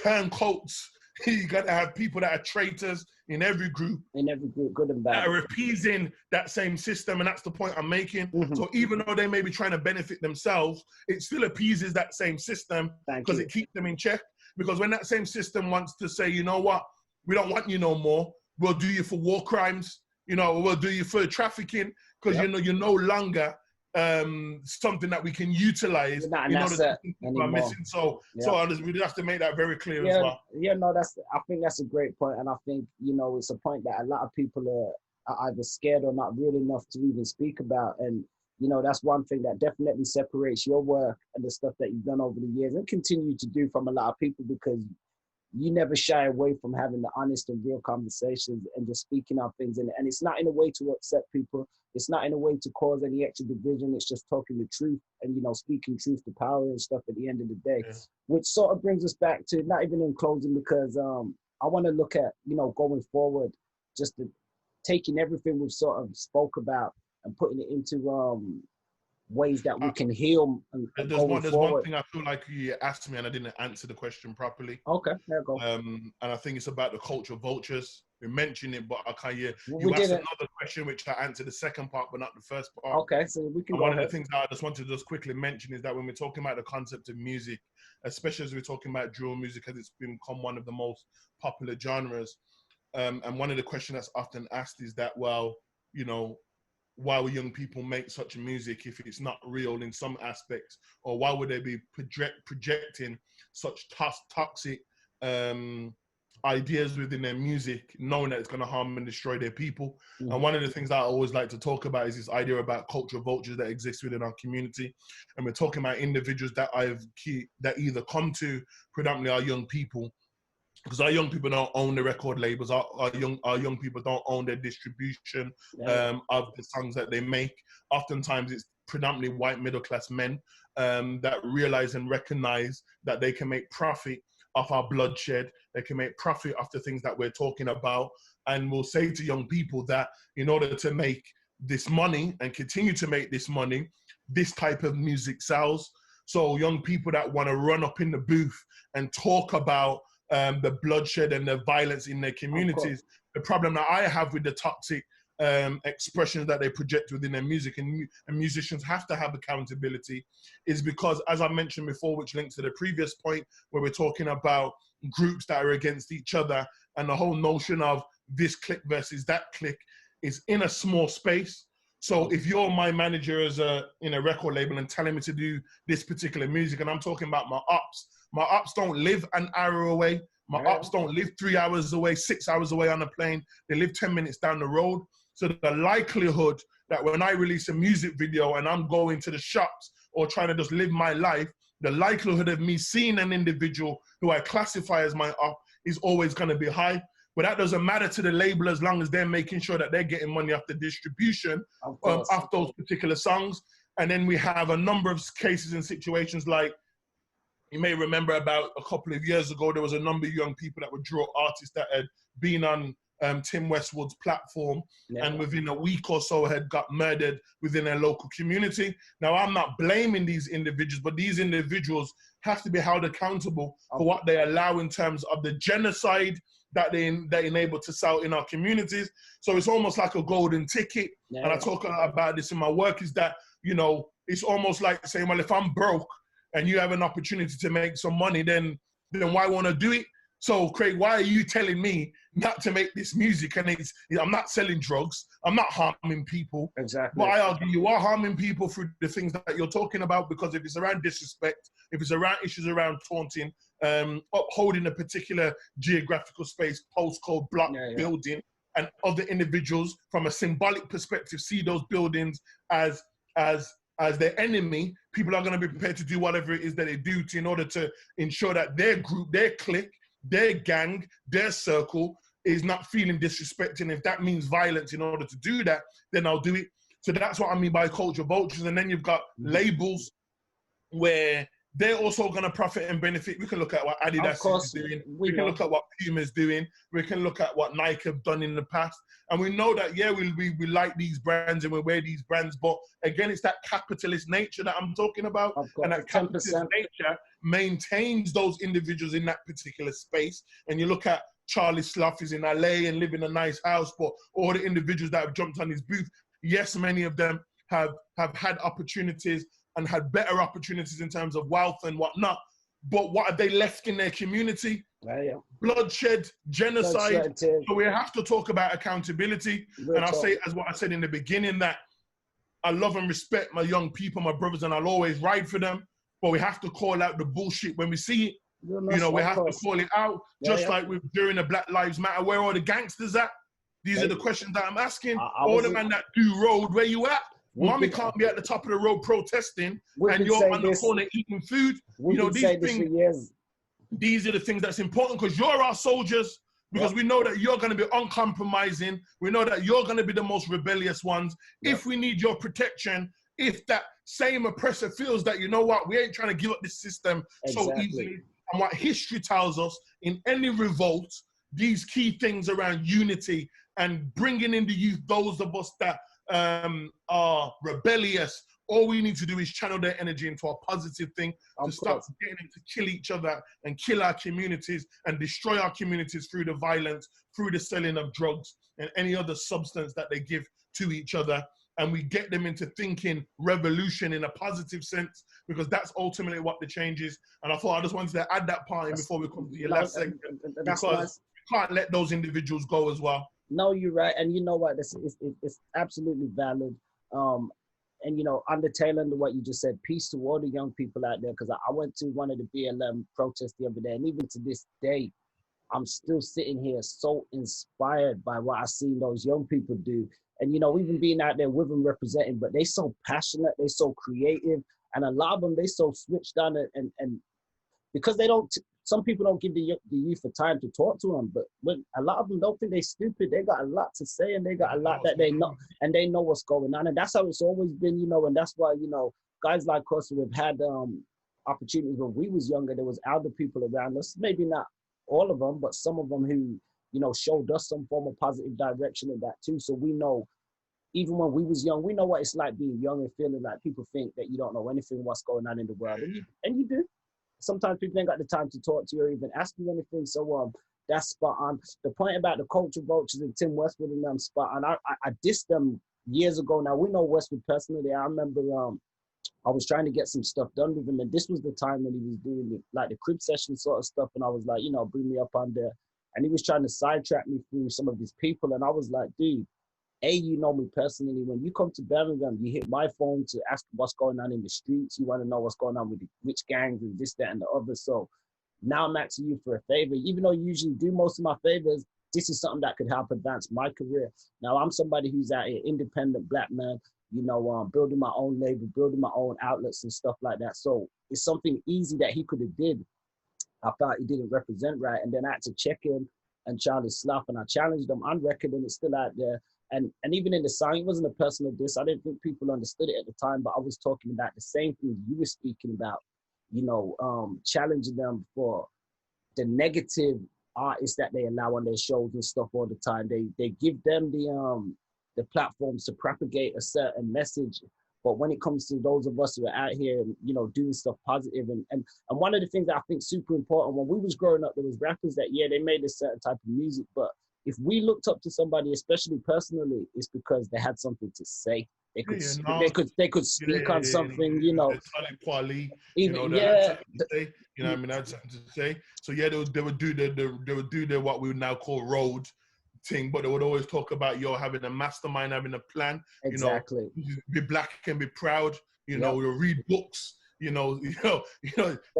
turncoats. You're gonna have people that are traitors in every group. Good and bad. That are appeasing that same system, and that's the point I'm making. Mm-hmm. So even though they may be trying to benefit themselves, it still appeases that same system because it keeps them in check. Because when that same system wants to say, you know what, we don't want you no more, we'll do you for war crimes, you know, we'll do you for trafficking, because you're no longer something that we can utilize in order to keep people are missing. So we have to make that very clear as well. Yeah, no, I think that's a great point, and I think, you know, it's a point that a lot of people are either scared or not real enough to even speak about. And you know, that's one thing that definitely separates your work and the stuff that you've done over the years and continue to do from a lot of people, because you never shy away from having the honest and real conversations and just speaking on things. And it's not in a way to upset people. It's not in a way to cause any extra division. It's just talking the truth and, you know, speaking truth to power and stuff at the end of the day, which sort of brings us back to, not even in closing, because I want to look at, you know, going forward, just taking everything we've sort of spoke about and putting it into ways that we can heal. There's one thing I feel like you asked me and I didn't answer the question properly. Okay, there you go. And I think it's about the culture of vultures. We mentioned it, but I can't hear. You asked another question, which I answered the second part, but not the first part. Okay, so we can go one ahead. of the things that I just wanted to just quickly mention is that when we're talking about the concept of music, especially as we're talking about drill music, as it's become one of the most popular genres, and one of the questions that's often asked is that, well, you know, why would young people make such music if it's not real in some aspects? Or why would they be projecting such toxic ideas within their music, knowing that it's going to harm and destroy their people? Mm-hmm. And one of the things that I always like to talk about is this idea about cultural vultures that exist within our community. And we're talking about individuals that that either come to predominantly our young people, because our young people don't own the record labels. Our young people don't own their distribution of the songs that they make. Oftentimes, it's predominantly white middle-class men that realize and recognize that they can make profit off our bloodshed. They can make profit off the things that we're talking about. And we'll say to young people that in order to make this money and continue to make this money, this type of music sells. So young people that want to run up in the booth and talk about the bloodshed and the violence in their communities, the problem that I have with the toxic expressions that they project within their music, and musicians have to have accountability, is because, as I mentioned before, which links to the previous point where we're talking about groups that are against each other, and the whole notion of this clique versus that clique is in a small space. So if you're my manager as in a record label and telling me to do this particular music, and I'm talking about my ops don't live an hour away. My ops don't live 3 hours away, 6 hours away on a plane. They live 10 minutes down the road. So the likelihood that when I release a music video and I'm going to the shops or trying to just live my life, the likelihood of me seeing an individual who I classify as my op is always going to be high. But that doesn't matter to the label as long as they're making sure that they're getting money off the distribution of those particular songs. And then we have a number of cases and situations like, you may remember about a couple of years ago, there was a number of young people that were draw artists that had been on Tim Westwood's platform, and within a week or so had got murdered within their local community. Now, I'm not blaming these individuals, but these individuals have to be held accountable for what they allow in terms of the genocide that they enable to sell in our communities. So it's almost like a golden ticket. And I talk about this in my work, is that, you know, it's almost like saying, well, if I'm broke and you have an opportunity to make some money, then why want to do it? So, Craig, why are you telling me not to make this music? And I'm not selling drugs. I'm not harming people. Exactly. But I argue you are harming people through the things that you're talking about, because if it's around disrespect, if it's around issues around taunting, upholding a particular geographical space, postcode, block, building, and other individuals from a symbolic perspective see those buildings as their enemy, people are going to be prepared to do whatever it is that they do in order to ensure that their group, their clique, their gang, their circle is not feeling disrespected. And if that means violence in order to do that, then I'll do it. So that's what I mean by culture vultures. And then you've got labels where they're also going to profit and benefit. We can look at what Adidas is doing. We can look at what Puma is doing. We can look at what Nike have done in the past. And we know that, yeah, we like these brands and we wear these brands. But again, it's that capitalist nature that I'm talking about. And that capitalist nature maintains those individuals in that particular space. And you look at Charlie Slough is in LA and live in a nice house, but all the individuals that have jumped on his booth, yes, many of them have had opportunities and had better opportunities in terms of wealth and whatnot. But what have they left in their community? Bloodshed, genocide. So we have to talk about accountability. And I'll say, as what I said in the beginning, that I love and respect my young people, my brothers, and I'll always ride for them. But we have to call out the bullshit when we see it. You know, we have to call it out. Just like during the Black Lives Matter, where are the gangsters at? These are the questions that I'm asking. All the men that do road, where you at? Mommy can't be at the top of the road protesting and you're on the corner eating food. You know, these things, these are the things that's important, because you're our soldiers, because we know that you're going to be uncompromising. We know that you're going to be the most rebellious ones. If we need your protection, if that same oppressor feels that, you know what, we ain't trying to give up this system so easily. And what history tells us, in any revolt, these key things around unity and bringing in the youth, those of us that are rebellious, all we need to do is channel their energy into a positive thing, to stop getting them to kill each other and kill our communities and destroy our communities through the violence, through the selling of drugs and any other substance that they give to each other. And we get them into thinking revolution in a positive sense, because that's ultimately what the change is. And I thought I just wanted to add that part in before we come to your last segment, because we can't let those individuals go as well. No, you're right. And you know what? It's absolutely valid. And, you know, on the tail end of what you just said, peace to all the young people out there, because I went to one of the BLM protests the other day, and even to this day, I'm still sitting here so inspired by what I've seen those young people do. And, you know, even being out there with them representing, but they so passionate, they so creative, and a lot of them, they so switched on it. And because they don't some people don't give the youth the time to talk to them, but when a lot of them don't think they're stupid, they got a lot to say and they got a lot that they know, and they know what's going on. And that's how it's always been, you know, and that's why, you know, guys like us who have had opportunities when we was younger, there was elder people around us, maybe not all of them, but some of them who, you know, showed us some form of positive direction in that too. So we know, even when we was young, we know what it's like being young and feeling like people think that you don't know anything what's going on in the world, and you do. Sometimes people ain't got the time to talk to you or even ask you anything. So that's spot on. The point about the culture vultures and Tim Westwood and them, spot on. I dissed them years ago. Now we know Westwood personally. I remember I was trying to get some stuff done with him, and this was the time when he was doing like the crib session sort of stuff, and I was like, you know, bring me up on there, and he was trying to sidetrack me through some of these people, and I was like, dude, you know me personally. When you come to Birmingham, you hit my phone to ask what's going on in the streets. You want to know what's going on with which gangs and this, that, and the other. So now I'm asking you for a favor. Even though you usually do most of my favors, this is something that could help advance my career. Now I'm somebody who's out here, independent black man, you know, building my own label, building my own outlets and stuff like that. So it's something easy that he could have did. I thought he didn't represent right. And then I had to check him and Charlie Slough, and I challenged him on record, and it's still out there. And even in the song, it wasn't a personal diss. I didn't think people understood it at the time, but I was talking about the same things you were speaking about, you know, challenging them for the negative artists that they allow on their shows and stuff all the time. They give them the platforms to propagate a certain message. But when it comes to those of us who are out here, you know, doing stuff positive, and one of the things that I think super important, when we was growing up, there was rappers that, yeah, they made a certain type of music, but if we looked up to somebody, especially personally, it's because they had something to say. They could they could speak on something, you know. Quality, even, you know, yeah. Say, you know, I mean, that's something to say. So yeah, they would do the what we would now call road thing, but they would always talk about having a mastermind, having a plan. Exactly. You know, be black and be proud. You know, you read books. You know,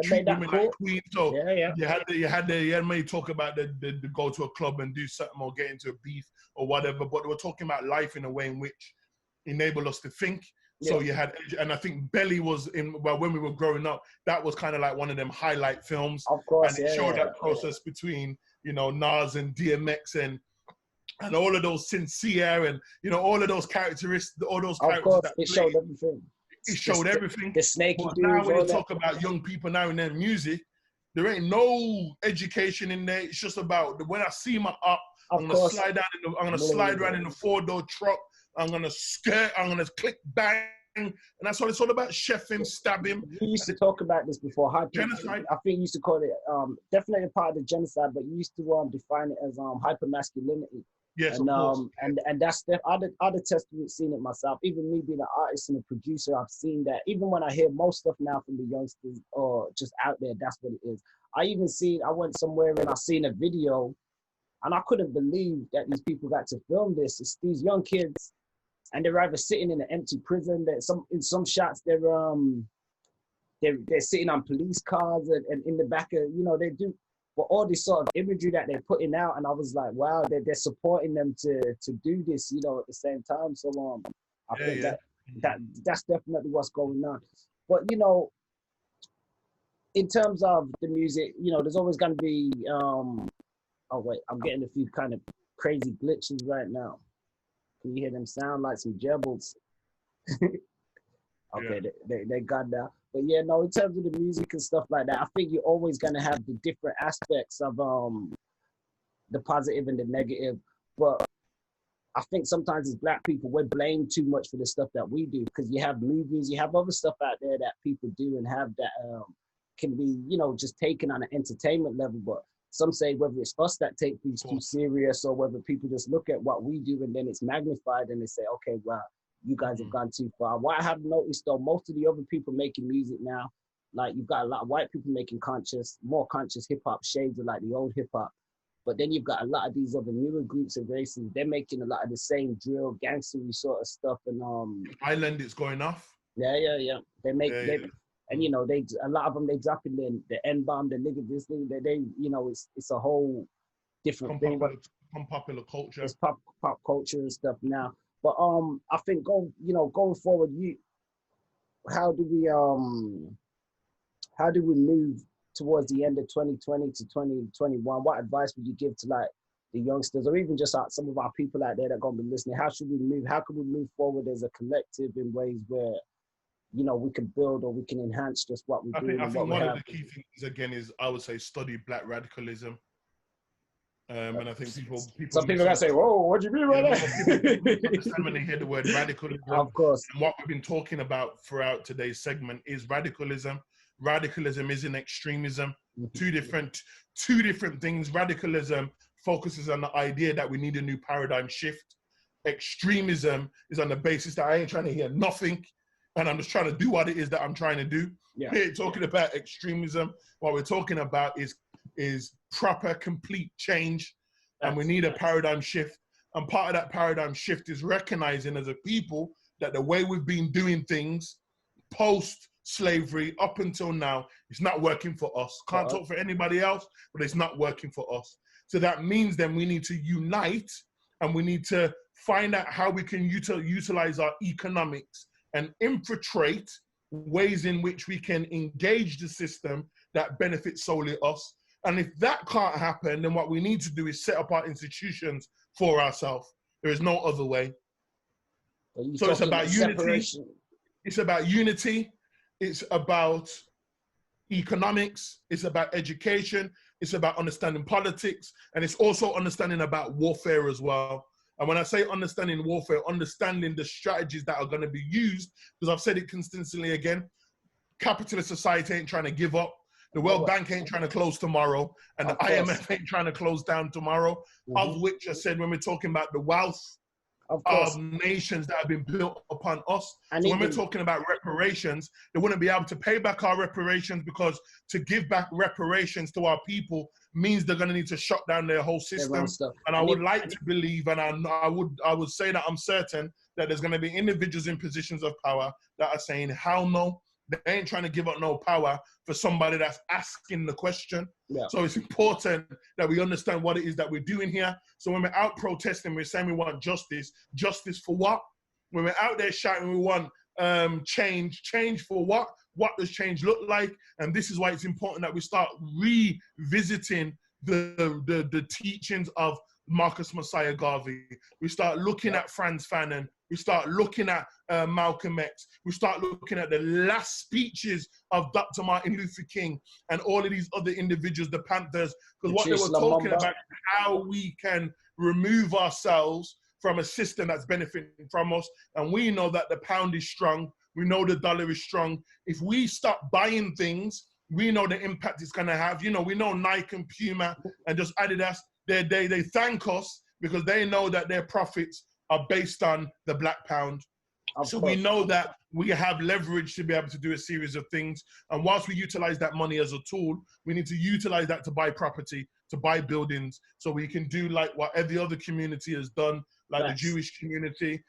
treat women like queens. So you had many talk about the go to a club and do something or get into a beef or whatever, but they were talking about life in a way in which enabled us to think. So you had, and I think Belly was when we were growing up, that was kind of like one of them highlight films. Of course, and it showed that process between, you know, Nas and DMX and all of those Sincere and, you know, all of those characteristics, all those characters. Of course, it showed everything. It showed everything. The snaky dudes. Now when you talk about young people now in their music, there ain't no education in there. It's just about when I see my up, I'm gonna slide down I'm gonna slide around in the 4-door truck. I'm gonna skirt. I'm gonna click bang, and that's what it's all about. Chef him, stab him. You used to talk about this before. Genocide. I think you used to call it definitely part of the genocide, but you used to define it as hypermasculinity. Yes, and of course. And that's I'd attest to it, seen it myself. Even me being an artist and a producer, I've seen that. Even when I hear most stuff now from the youngsters or just out there, that's what it is. I went somewhere and I seen a video, and I couldn't believe that these people got to film this. It's these young kids, and they're either sitting in an empty prison. In some shots they're sitting on police cars and in the back of, you know, they do. But all this sort of imagery that they're putting out, and I was like, wow, they're supporting them to do this, you know, at the same time. So I think that's definitely what's going on. But, you know, in terms of the music, you know, there's always going to be, oh wait, I'm getting a few kind of crazy glitches right now. Can you hear them sound like some gerbils? Okay, they got that. But yeah, no, in terms of the music and stuff like that, I think you're always going to have the different aspects of the positive and the negative. But I think sometimes as Black people, we're blamed too much for the stuff that we do, because you have movies, you have other stuff out there that people do and have that can be, you know, just taken on an entertainment level. But some say whether it's us that take things too serious or whether people just look at what we do and then it's magnified and they say, okay, wow, you guys have gone too far. What I have noticed though, most of the other people making music now, like you've got a lot of white people making more conscious hip hop, shades of like the old hip hop. But then you've got a lot of these other newer groups and races. They're making a lot of the same drill, gangstery sort of stuff. And Island is going off. Yeah. They make and you know a lot of them they drop in the N bomb, the nigga this thing. They you know it's a whole different thing. Popular culture. It's pop culture and stuff now. But I think going forward, how do we move towards the end of 2020 to 2021, what advice would you give to like the youngsters, or even just some of our people out there that are going to be listening? How should we move? How can we move forward as a collective in ways where, you know, we can build or we can enhance just what we're doing? I think one of the key things again is, I would say, study Black radicalism. And I think people some people are say, "Whoa, what do you mean by that?" People understand when they hear the word radicalism. Of course. And what we've been talking about throughout today's segment is radicalism. Radicalism isn't extremism. Two different things. Radicalism focuses on the idea that we need a new paradigm shift. Extremism is on the basis that I ain't trying to hear nothing, and I'm just trying to do what it is that I'm trying to do. Yeah. We ain't talking about extremism. What we're talking about is proper, complete change, and we need a paradigm shift. And part of that paradigm shift is recognizing as a people that the way we've been doing things post-slavery up until now is not working for us. Can't talk for anybody else, but it's not working for us. So that means then we need to unite, and we need to find out how we can utilize our economics and infiltrate ways in which we can engage the system that benefits solely us. And if that can't happen, then what we need to do is set up our institutions for ourselves. There is no other way. So it's about unity. It's about unity. It's about economics. It's about education. It's about understanding politics. And it's also understanding about warfare as well. And when I say understanding warfare, understanding the strategies that are going to be used, because I've said it consistently again, capitalist society ain't trying to give up. The World Bank ain't trying to close tomorrow, and the IMF ain't trying to close down tomorrow, of which I said when we're talking about the wealth of nations that have been built upon us. So when we're talking about reparations, they wouldn't be able to pay back our reparations, because to give back reparations to our people means they're going to need to shut down their whole system. And I would like to believe, and I would say that I'm certain that there's going to be individuals in positions of power that are saying, hell no. They ain't trying to give up no power for somebody that's asking the question. Yeah. So it's important that we understand what it is that we're doing here. So when we're out protesting, we're saying we want justice. Justice for what? When we're out there shouting we want change, change for what? What does change look like? And this is why it's important that we start revisiting the teachings of Marcus Messiah Garvey. We start looking at Franz Fanon. We start looking at Malcolm X. We start looking at the last speeches of Dr. Martin Luther King and all of these other individuals, the Panthers, because what they were talking about is how we can remove ourselves from a system that's benefiting from us. And we know that the pound is strong. We know the dollar is strong. If we stop buying things, we know the impact it's going to have. You know, we know Nike and Puma and just Adidas, they thank us because they know that their profits are based on the black pound. So we know that we have leverage to be able to do a series of things. And whilst we utilize that money as a tool, we need to utilize that to buy property, to buy buildings, so we can do like what every other community has done, like the Jewish community,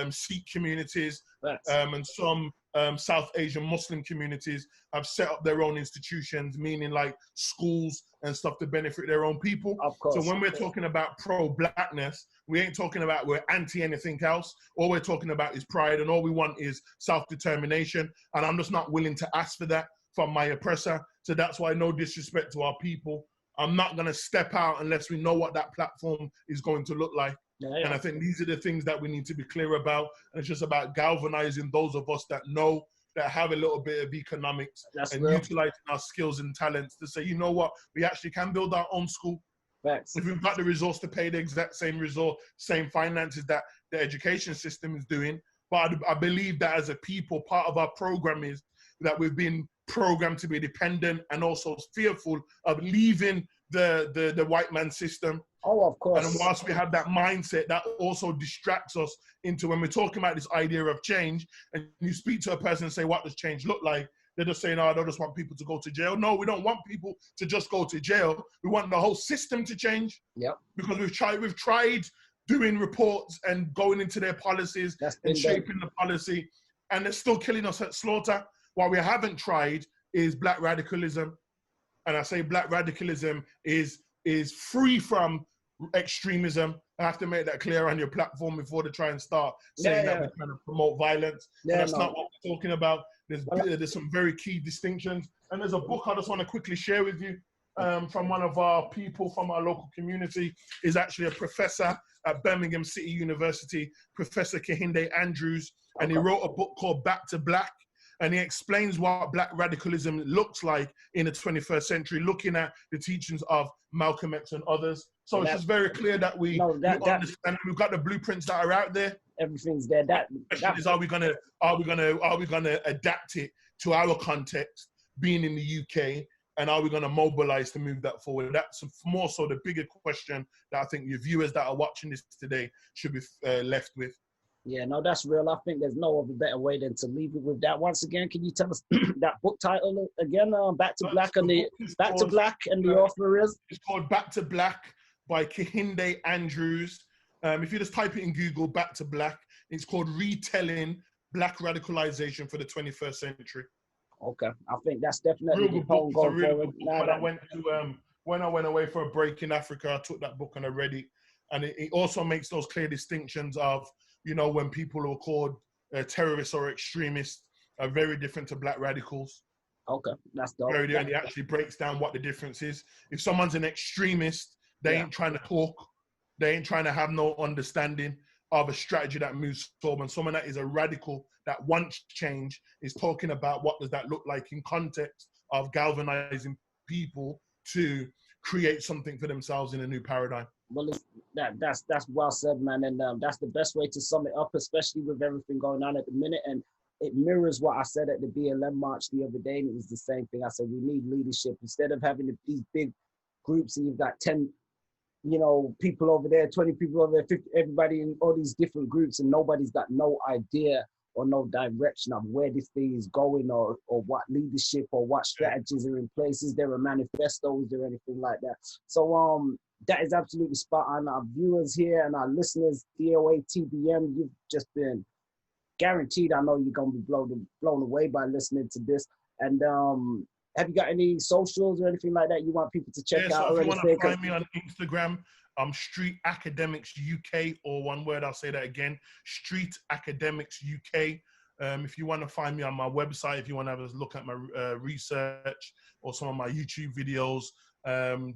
Sikh communities, and some South Asian Muslim communities have set up their own institutions, meaning like schools and stuff to benefit their own people. So when we're talking about pro-blackness, we ain't talking about we're anti anything else. All we're talking about is pride, and all we want is self-determination. And I'm just not willing to ask for that from my oppressor. So that's why, no disrespect to our people, I'm not going to step out unless we know what that platform is going to look like. And I think these are the things that we need to be clear about. And it's just about galvanizing those of us that know, that have a little bit of economics, and utilizing our skills and talents to say, you know what, we actually can build our own school. If we've got the resource to pay the exact same resource, same finances that the education system is doing. But I believe that as a people, part of our program is that we've been programmed to be dependent and also fearful of leaving the white man system. Of course. And whilst we have that mindset, that also distracts us into, when we're talking about this idea of change, and you speak to a person and say, what does change look like? They're just saying, oh, I don't just want people to go to jail. No, we don't want people to just go to jail. We want the whole system to change. Because we've tried doing reports and going into their policies and shaping the policy, and they're still killing us at slaughter. What we haven't tried is black radicalism. And I say black radicalism is free from extremism. I have to make that clear on your platform before they try and start saying that we're trying to promote violence. So that's not what we're talking about. There's some very key distinctions. And there's a book I just want to quickly share with you from one of our people from our local community. Is actually a professor at Birmingham City University, Professor Kehinde Andrews. And he wrote a book called Back to Black. And he explains what Black radicalism looks like in the 21st century, looking at the teachings of Malcolm X and others. So it's just very clear that we understand. We've got the blueprints that are out there. Everything's there. The question is, are we gonna adapt it to our context, being in the UK, and are we gonna mobilize to move that forward? That's more so the bigger question that I think your viewers that are watching this today should be left with. Yeah, no, that's real. I think there's no other better way than to leave it with that. Once again, can you tell us that book title again? Back to Black and the author is? It's called Back to Black by Kehinde Andrews. If you just type it in Google, Back to Black, it's called Retelling Black Radicalization for the 21st Century. Okay, I think that's definitely the poem going forward. When I went away for a break in Africa, I took that book and I read it. And it also makes those clear distinctions of, you know, when people are called terrorists or extremists are very different to Black radicals. Okay, that's dope. And it actually breaks down what the difference is. If someone's an extremist, they ain't trying to talk. They ain't trying to have no understanding of a strategy that moves forward. And someone that is a radical that wants change is talking about what does that look like in context of galvanizing people to create something for themselves in a new paradigm. Well, that's well said, man, and that's the best way to sum it up, especially with everything going on at the minute. And it mirrors what I said at the BLM march the other day, and it was the same thing. I said we need leadership instead of having these big groups, and you've got 10, you know, people over there, 20 people over there, 50, everybody in all these different groups, and nobody's got no idea or no direction of where this thing is going, or what leadership or what strategies are in place. Is there a manifesto? Is there anything like that? So that is absolutely spot on. Our viewers here and our listeners, DOATBM, you've just been guaranteed. I know you're going to be blown away by listening to this. And have you got any socials or anything like that you want people to check out? So if you want to find me on Instagram, Street Academics UK, or one word, I'll say that again, Street Academics UK. If you want to find me on my website, if you want to have a look at my research or some of my YouTube videos,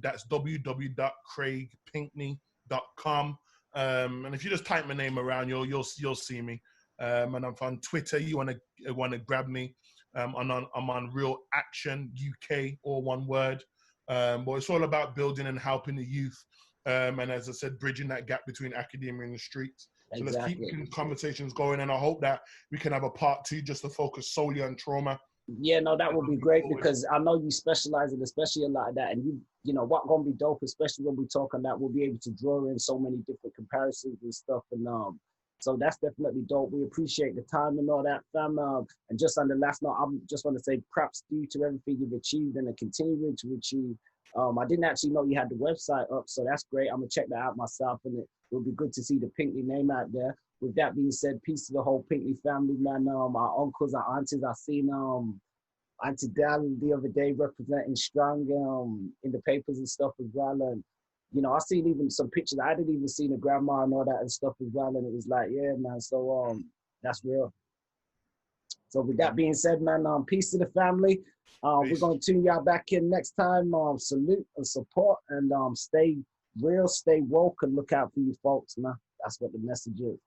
that's www.craigpinkney.com. And if you just type my name around, you'll see me. And I'm on Twitter. You want to grab me? I'm on Real Action UK, or one word. But it's all about building and helping the youth. And as I said, bridging that gap between academia and the streets. So let's keep conversations going, and I hope that we can have a part 2 just to focus solely on trauma. Yeah, no, that would be great, because I know you specialize in especially a lot of that, and you know what gonna be dope, especially when we talk on that, we'll be able to draw in so many different comparisons and stuff, and so that's definitely dope. We appreciate the time and all that, fam. And just on the last note, I just want to say props to you to everything you've achieved and are continuing to achieve. I didn't actually know you had the website up, so that's great. I'm gonna check that out myself, and it will be good to see the Pinkney name out there. With that being said, peace to the whole Pinkney family, man. Our uncles, our aunties, I seen Auntie Dal the other day representing strong in the papers and stuff as well. And you know, I seen even some pictures. I didn't even see the grandma and all that and stuff as well. And it was like, yeah, man. So that's real. So with that being said, man, peace to the family. We're gonna tune y'all back in next time. Salute and support, and stay real, stay woke, and look out for you folks, man. That's what the message is.